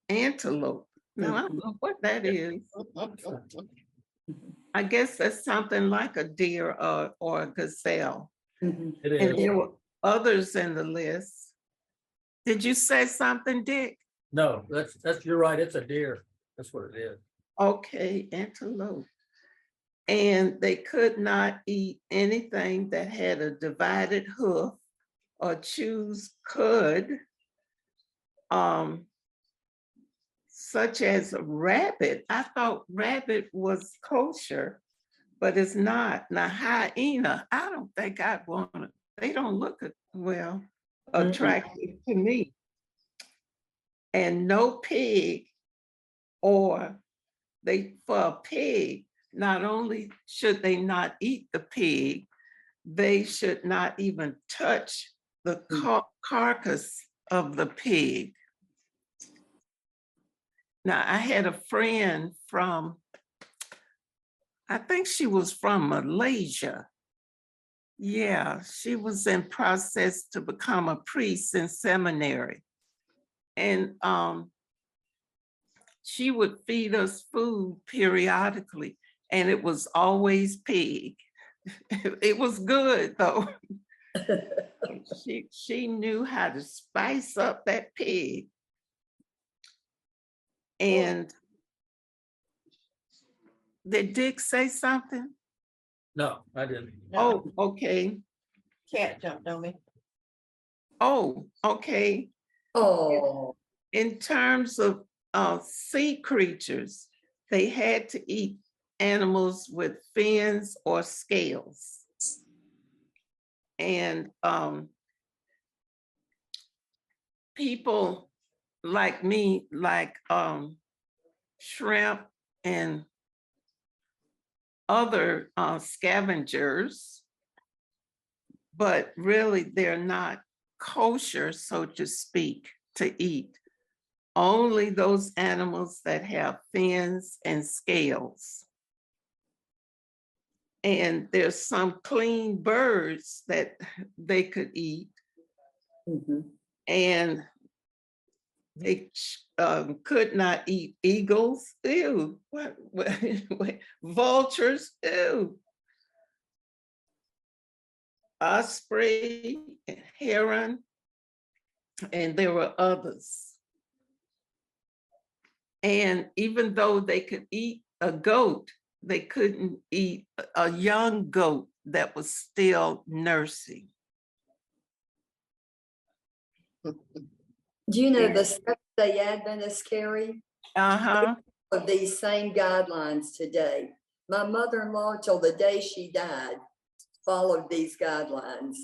antelope. Now, I don't know what that is. I guess that's something like a deer or a gazelle. Mhm. It And is. there were others in the list. Did you say something, Dick? No, that's, you're right. It's a deer. That's what it is. Okay, antelope. And they could not eat anything that had a divided hoof or choose cud, such as a rabbit. I thought rabbit was kosher, but it's not. Now, hyena, I don't think I'd want to. They don't look well attractive to me. And no pig, or for a pig, not only should they not eat the pig, they should not even touch the carcass of the pig. Now, I had a friend from, I think she was from Malaysia. Yeah, she was in process to become a priest in seminary. And she would feed us food periodically, and it was always pig. It was good though. She knew how to spice up that pig. And did Dick say something? No, I didn't. Oh, okay. Cat jumped on me. Oh, okay. Oh, In terms of sea creatures, they had to eat animals with fins or scales. And people like me, like shrimp and other scavengers, but really they're not kosher, so to speak, to eat. Only those animals that have fins and scales. And there's some clean birds that they could eat, Mhm. and they could not eat eagles. Ew. What? Vultures. Ew. Osprey, and heron, and there were others. And even though they could eat a goat, they couldn't eat a young goat that was still nursing. Do you know Yeah. the Seventh-day Adventists, Carrie? Uh-huh. Of these same guidelines today. My mother-in-law, till the day she died, followed these guidelines.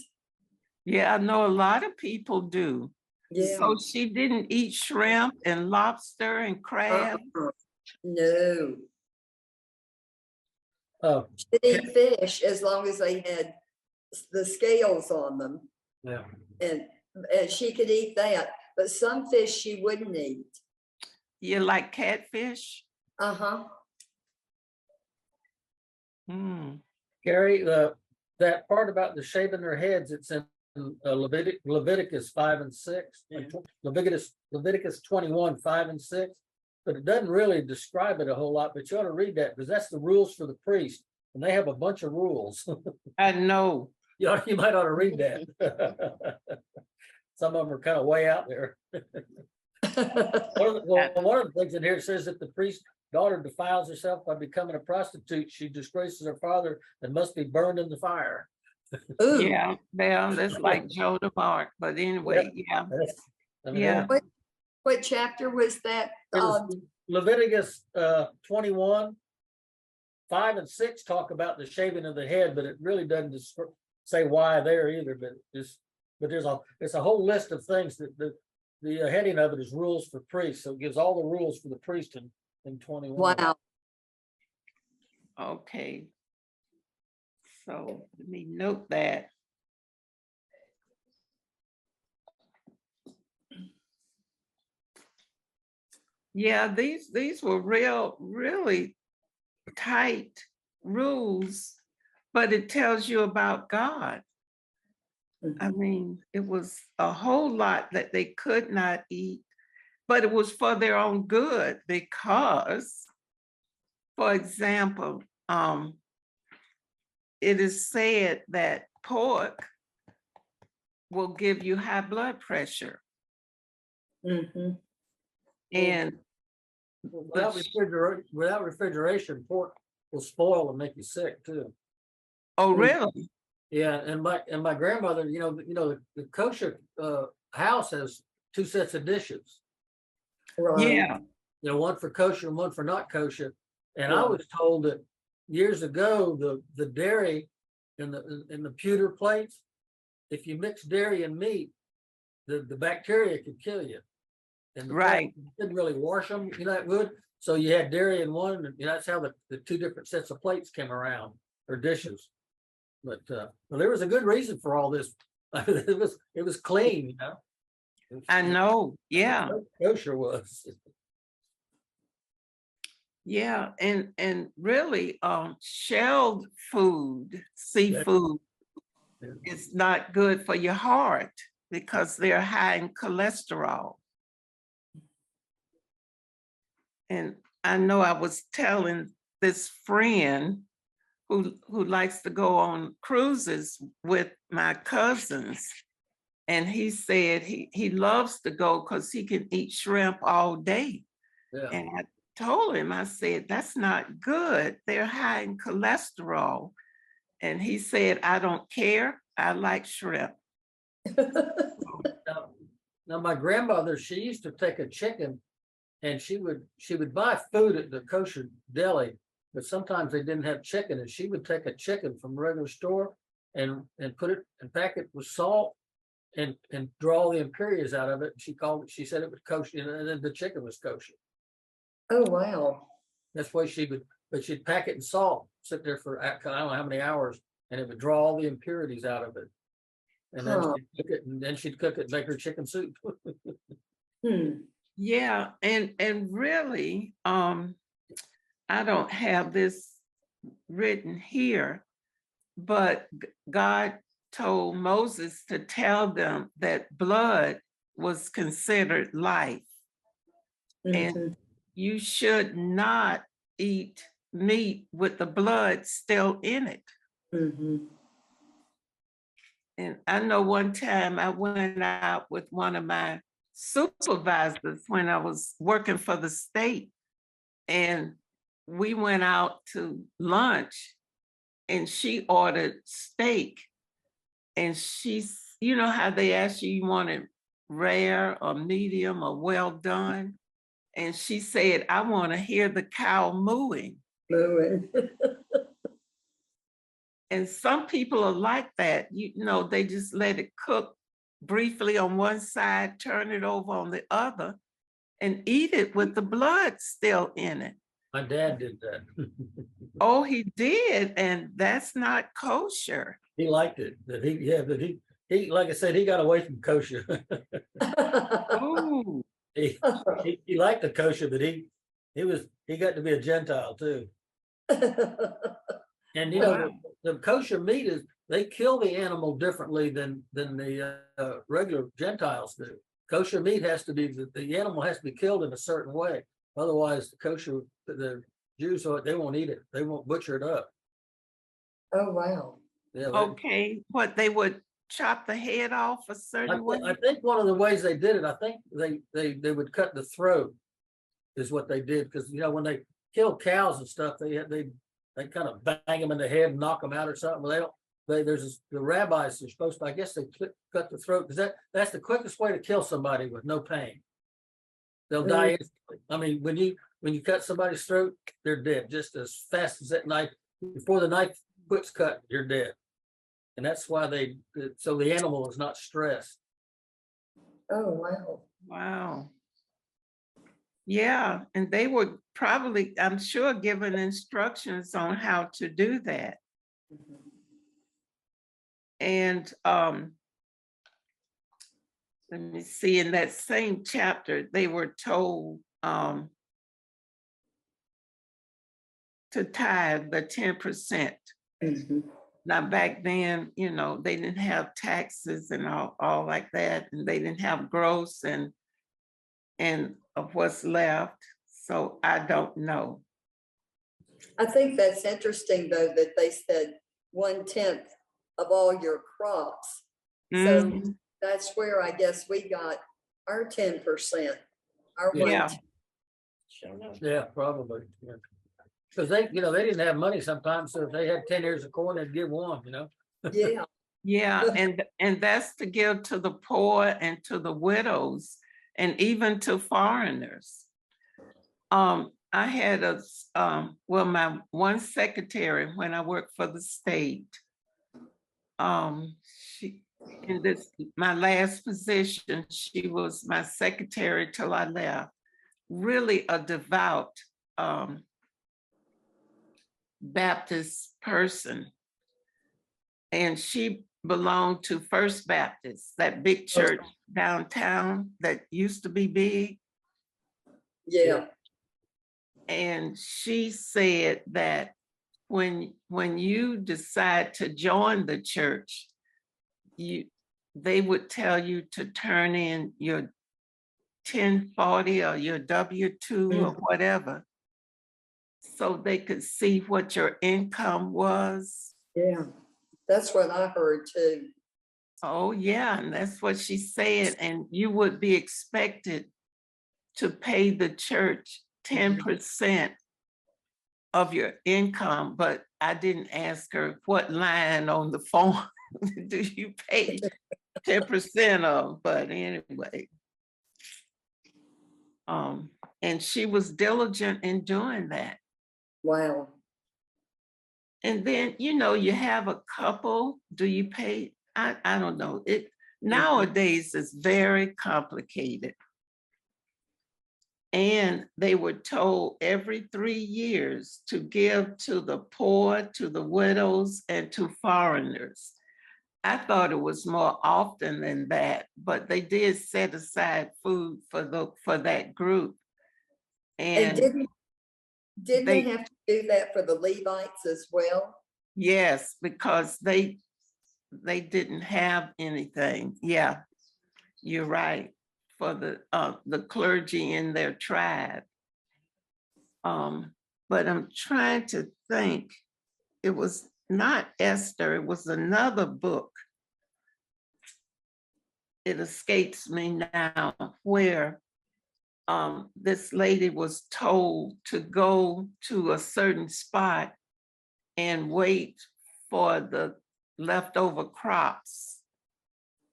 Yeah, I know a lot of people do. Yeah. So she didn't eat shrimp and lobster and crab. No, Oh, she'd eat fish as long as they had the scales on them, yeah. and she could eat that. But some fish she wouldn't eat. You like catfish? Uh-huh. Mm. Gary, that part about the shaving their heads, it's in Leviticus 5 and 6, and Leviticus 21, 5 and 6. But it doesn't really describe it a whole lot, but you ought to read that because that's the rules for the priest. And they have a bunch of rules. I know. You might ought to read that. Some of them are kind of way out there. One of the things in here says that the priest's daughter defiles herself by becoming a prostitute, she disgraces her father and must be burned in the fire. Ooh, Yeah, well, that's like Joan of Arc, but anyway, yeah. Yeah. what chapter was that? It was Leviticus 21, 5 and 6 talk about the shaving of the head, but it really doesn't say why there either. But it's a whole list of things that the heading of it is rules for priests. So it gives all the rules for the priest in 21. Wow. Okay. So let me note that. Yeah, these were really tight rules, but it tells you about God. I mean, it was a whole lot that they could not eat, but it was for their own good because, for example, it is said that pork will give you high blood pressure. Mhm. And Without refrigeration, pork will spoil and make you sick too. oh, really? Yeah, and my grandmother, the kosher house has 2 sets of dishes. Right. Yeah. One for kosher and one for not kosher. And I Yeah. was told that years ago, the dairy in the pewter plates, if you mix dairy and meat, the bacteria could kill you. And Right. you couldn't really wash them, it would. So you had dairy in one, and that's how the 2 different sets of plates came around, or dishes. But well, there was a good reason for all this. It was clean, I know. Yeah. Kosher was. Yeah. And really, shelled food, seafood, Yeah. is not good for your heart because they're high in cholesterol. And I know I was telling this friend who likes to go on cruises with my cousins, and he said he loves to go because he can eat shrimp all day. Yeah. And I told him, I said, that's not good. They're high in cholesterol. And he said, I don't care. I like shrimp. Now my grandmother, she used to take a chicken, and she would buy food at the kosher deli, but sometimes they didn't have chicken, and she would take a chicken from a regular store and put it and pack it with salt and draw all the impurities out of it. She said it was kosher, and then the chicken was kosher. Oh, wow. That's why she'd pack it in salt, sit there for I don't know how many hours, and it would draw all the impurities out of it. And then she'd cook it and make her chicken soup. Yeah, and really, I don't have this written here, but God told Moses to tell them that blood was considered life. And Mhm. you should not eat meat with the blood still in it. Mhm. And I know one time I went out with one of my supervisors when I was working for the state, and we went out to lunch, and she ordered steak. And she's, you know how they ask you want it rare or medium or well done? And she said, I want to hear the cow mooing. Mooing. And some people are like that. You know, they just let it cook briefly on one side, turn it over on the other, and eat it with the blood still in it. My dad did that. Oh, he did. And that's not kosher. He liked it, but he, like I said, he got away from kosher. Oh, He liked the kosher, but he got to be a Gentile too. And you know, wow. the kosher meat is, they kill the animal differently than the regular Gentiles do. Kosher meat has to be, the animal has to be killed in a certain way. Otherwise, the Jews, they won't eat it. They won't butcher it up. Oh, wow. Yeah, Okay, what they would chop the head off a certain way? I think one of the ways they did it, I think they would cut the throat, is what they did, because you know when they kill cows and stuff, they kind of bang them in the head and knock them out or something. But the rabbis are supposed to, I guess they cut the throat, because that's the quickest way to kill somebody with no pain. They'll die instantly. I mean, when you cut somebody's throat, they're dead just as fast as that knife. Before the knife quits cut, you're dead. And that's why so the animal is not stressed. Oh, wow. Wow. Yeah, and they were probably, I'm sure, given instructions on how to do that. Mhm. And let me see, in that same chapter, they were told to tithe the 10%. Mhm. Now, back then, you know, they didn't have taxes and all like that, and they didn't have gross and of what's left. So I don't know. I think that's interesting, though, that they said 1/10 of all your crops. So Mhm. that's where I guess we got our 10%. Our Yeah. 1/10. Sure enough. Yeah, probably. Because they didn't have money sometimes. So if they had 10 ears of corn, they'd give one, Yeah. Yeah, and that's to give to the poor and to the widows and even to foreigners. I had my one secretary when I worked for the state. She in my last position, she was my secretary till I left. Really a devout Baptist person. And she belonged to First Baptist, that big church downtown that used to be big. Yeah. And she said that when you decide to join the church, they would tell you to turn in your 1040 or your W-2 or whatever, so they could see what your income was. Yeah. That's what I heard too. Oh, yeah, and that's what she said. And you would be expected to pay the church 10% of your income, but I didn't ask her what line on the form do you pay 10% of, but anyway. And she was diligent in doing that. Wow. And then, you know, you have a couple, do you pay? I don't know. It nowadays is very complicated. And they were told every 3 years to give to the poor, to the widows, and to foreigners. I thought it was more often than that, but they did set aside food for that group. And And didn't they they, have to do that for the Levites as well? Yes, because they didn't have anything. Yeah, you're right. For the clergy in their tribe. But I'm trying to think. It was not Esther, it was another book. It escapes me now, where this lady was told to go to a certain spot and wait for the leftover crops.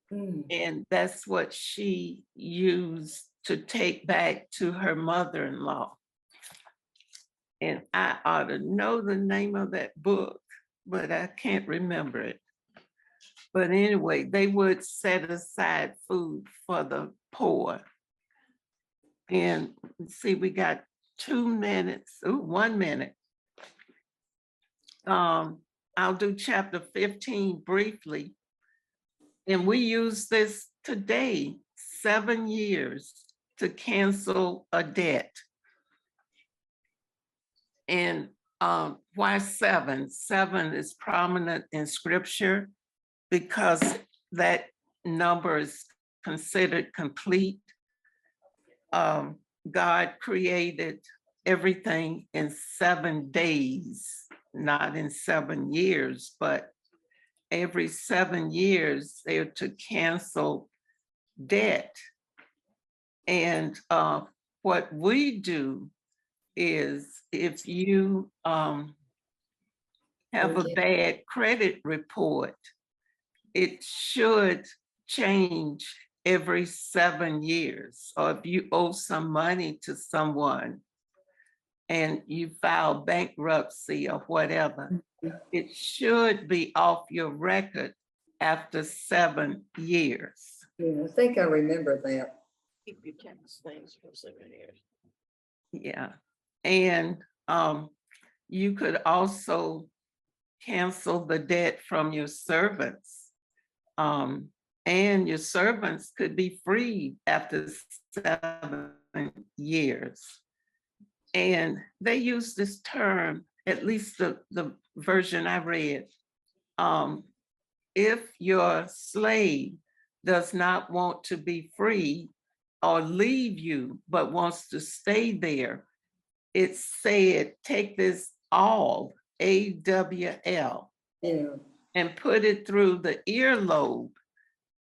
And that's what she used to take back to her mother-in-law. And I ought to know the name of that book, but I can't remember it. But anyway, they would set aside food for the poor. And see, we got 2 minutes, 1 minute. I'll do chapter 15 briefly. And we use this today, 7 years to cancel a debt. And why 7? 7 is prominent in scripture because that number is considered complete. God created everything in 7 days, not in 7 years, but every 7 years they're to cancel debt. And what we do is if you have a bad credit report, it should change every 7 years. Or if you owe some money to someone and you file bankruptcy or whatever, it should be off your record after 7 years. Yeah, I think I remember that. Keep your tax things for 7 years. Yeah. And you could also cancel the debt from your servants. And your servants could be freed after 7 years. And they use this term, at least the version I read, if your slave does not want to be free or leave you, but wants to stay there, it said, take this awl, AWL, Yeah. and put it through the earlobe,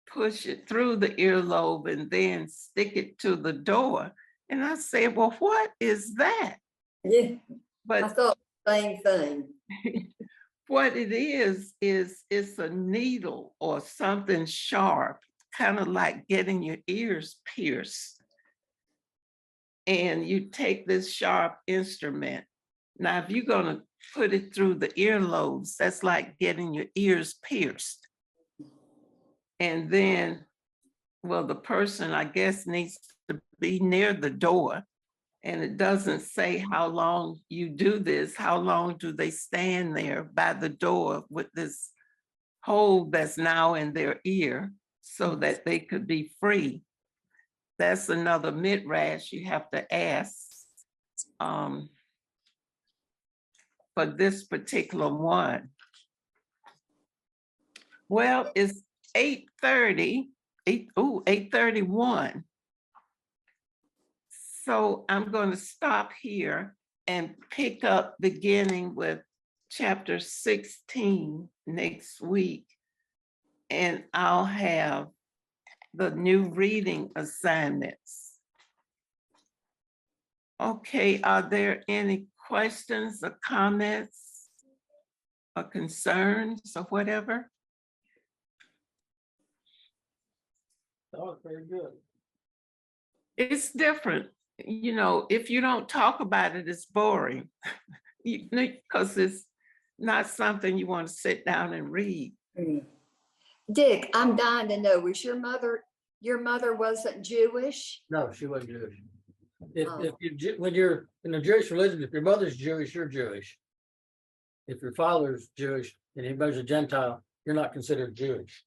push it through the earlobe, and then stick it to the door. And I said, well, what is that? Yeah, I But thought the same thing. what it is it's a needle or something sharp, kind of like getting your ears pierced. And you take this sharp instrument. Now, if you're going to put it through the earlobes, that's like getting your ears pierced. And then, well, the person, I guess, needs to be near the door. And it doesn't say how long you do this. How long do they stand there by the door with this hole that's now in their ear so that they could be free? That's another midrash you have to ask for this particular one. Well, it's 8:30, 8:31. So I'm going to stop here and pick up beginning with chapter 16 next week. And I'll have the new reading assignments. Okay, are there any questions or comments or concerns or whatever? That was very good. It's different. You know, if you don't talk about it, it's boring. Because it's not something you want to sit down and read. Dick, I'm dying to know, was your mother wasn't Jewish? No, she wasn't Jewish. If Oh. when you're in the Jewish religion, if your mother's Jewish, you're Jewish. If your father's Jewish and anybody's a Gentile, you're not considered Jewish.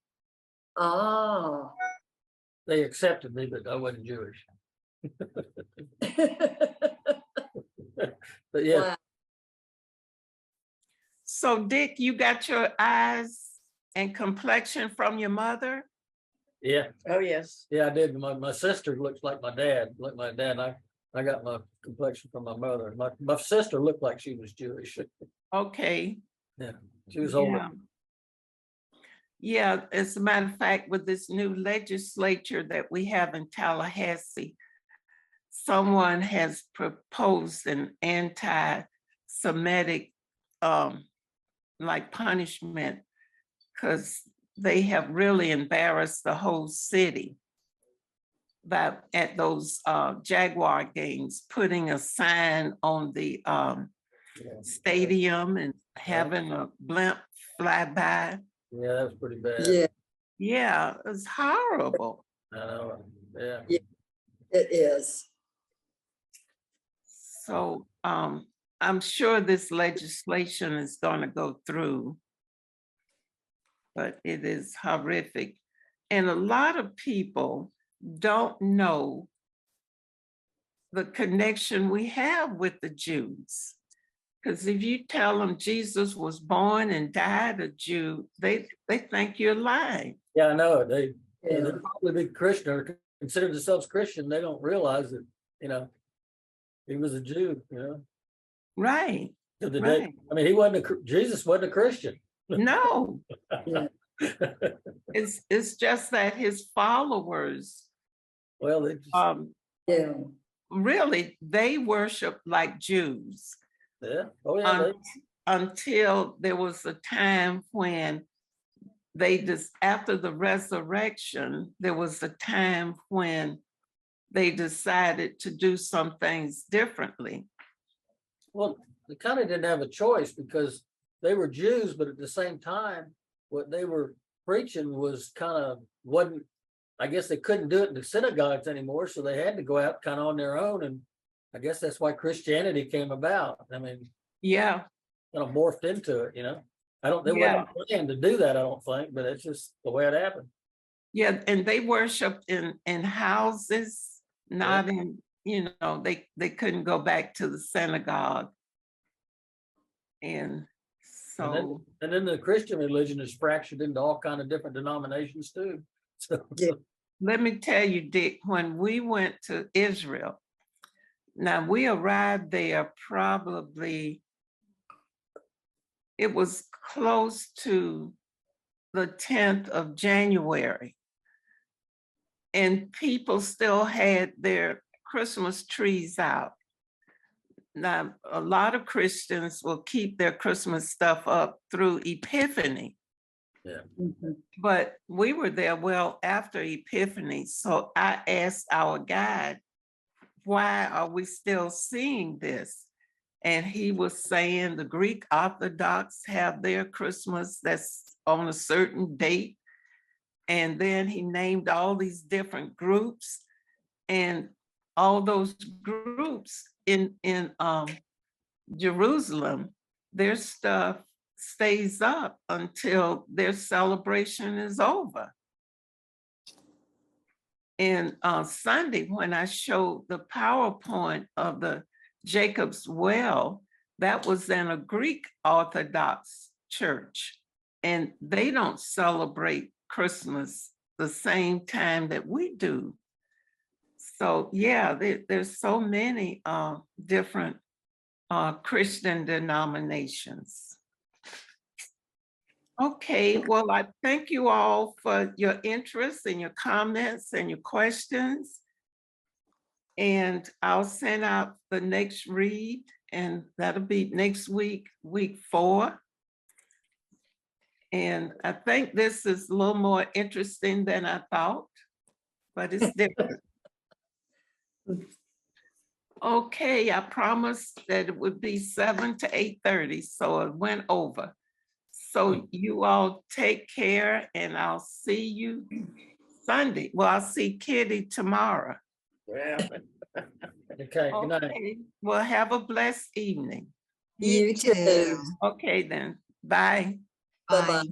Ah. They accepted me, but I wasn't Jewish. But yeah, Wow. So Dick, you got your eyes and complexion from your mother? Yeah, Oh, yes. yeah, I did. My sister looks like my dad, like my dad. I got my complexion from my mother. My sister looked like she was Jewish. Okay. Yeah, she was older. Yeah. Yeah, as a matter of fact, with this new legislature that we have in Tallahassee, someone has proposed an anti-Semitic like punishment because they have really embarrassed the whole city by at those Jaguar games, putting a sign on the Yeah, stadium and having a blimp fly by. yeah, that was pretty bad. Yeah, Yeah, it's horrible. I know. Yeah. it is. So I'm sure this legislation is going to go through, but it is horrific. And a lot of people don't know the connection we have with the Jews. Because if you tell them Jesus was born and died a Jew, they think you're lying. Yeah, I know. They Yeah. probably be Christian or consider themselves Christian. They don't realize that, he was a Jew, Right, to the day. right. I mean, Jesus wasn't a Christian. No, Yeah. it's just that his followers, Well, they just, Yeah. really, they worship like Jews. yeah. Oh, yeah. Until there was a time when after the resurrection, there was a time when they decided to do some things differently. Well, they kind of didn't have a choice because they were Jews, but at the same time, what they were preaching was wasn't, I guess they couldn't do it in the synagogues anymore. So they had to go out kind of on their own. And I guess that's why Christianity came about. I mean, Yeah, kind of morphed into it, they Yeah. wasn't planning to do that, I don't think, but it's just the way it happened. yeah, and they worshiped in houses, not in, they couldn't go back to the synagogue. And so, And then the Christian religion is fractured into all kind of different denominations too. So, Yeah. let me tell you, Dick, when we went to Israel, now we arrived there probably, it was close to the 10th of January. And people still had their Christmas trees out. Now, a lot of Christians will keep their Christmas stuff up through Epiphany. Mhm. But we were there well after Epiphany. So I asked our guide, why are we still seeing this? And he was saying the Greek Orthodox have their Christmas that's on a certain date. And then he named all these different groups, and all those groups in Jerusalem, their stuff stays up until their celebration is over. And Sunday, when I showed the PowerPoint of the Jacob's Well, that was in a Greek Orthodox church, and they don't celebrate Christmas the same time that we do. So yeah, there's so many different Christian denominations. Okay, well, I thank you all for your interest and your comments and your questions. And I'll send out the next read, and that'll be next week, week 4. And I think this is a little more interesting than I thought, but it's different. Okay, I promised that it would be 7 to 8:30, so it went over. So you all take care, and I'll see you Sunday. Well, I'll see Kitty tomorrow. Yeah. okay, good night. Okay, well, have a blessed evening. You too. Okay, then. Bye. Bye-bye. Bye.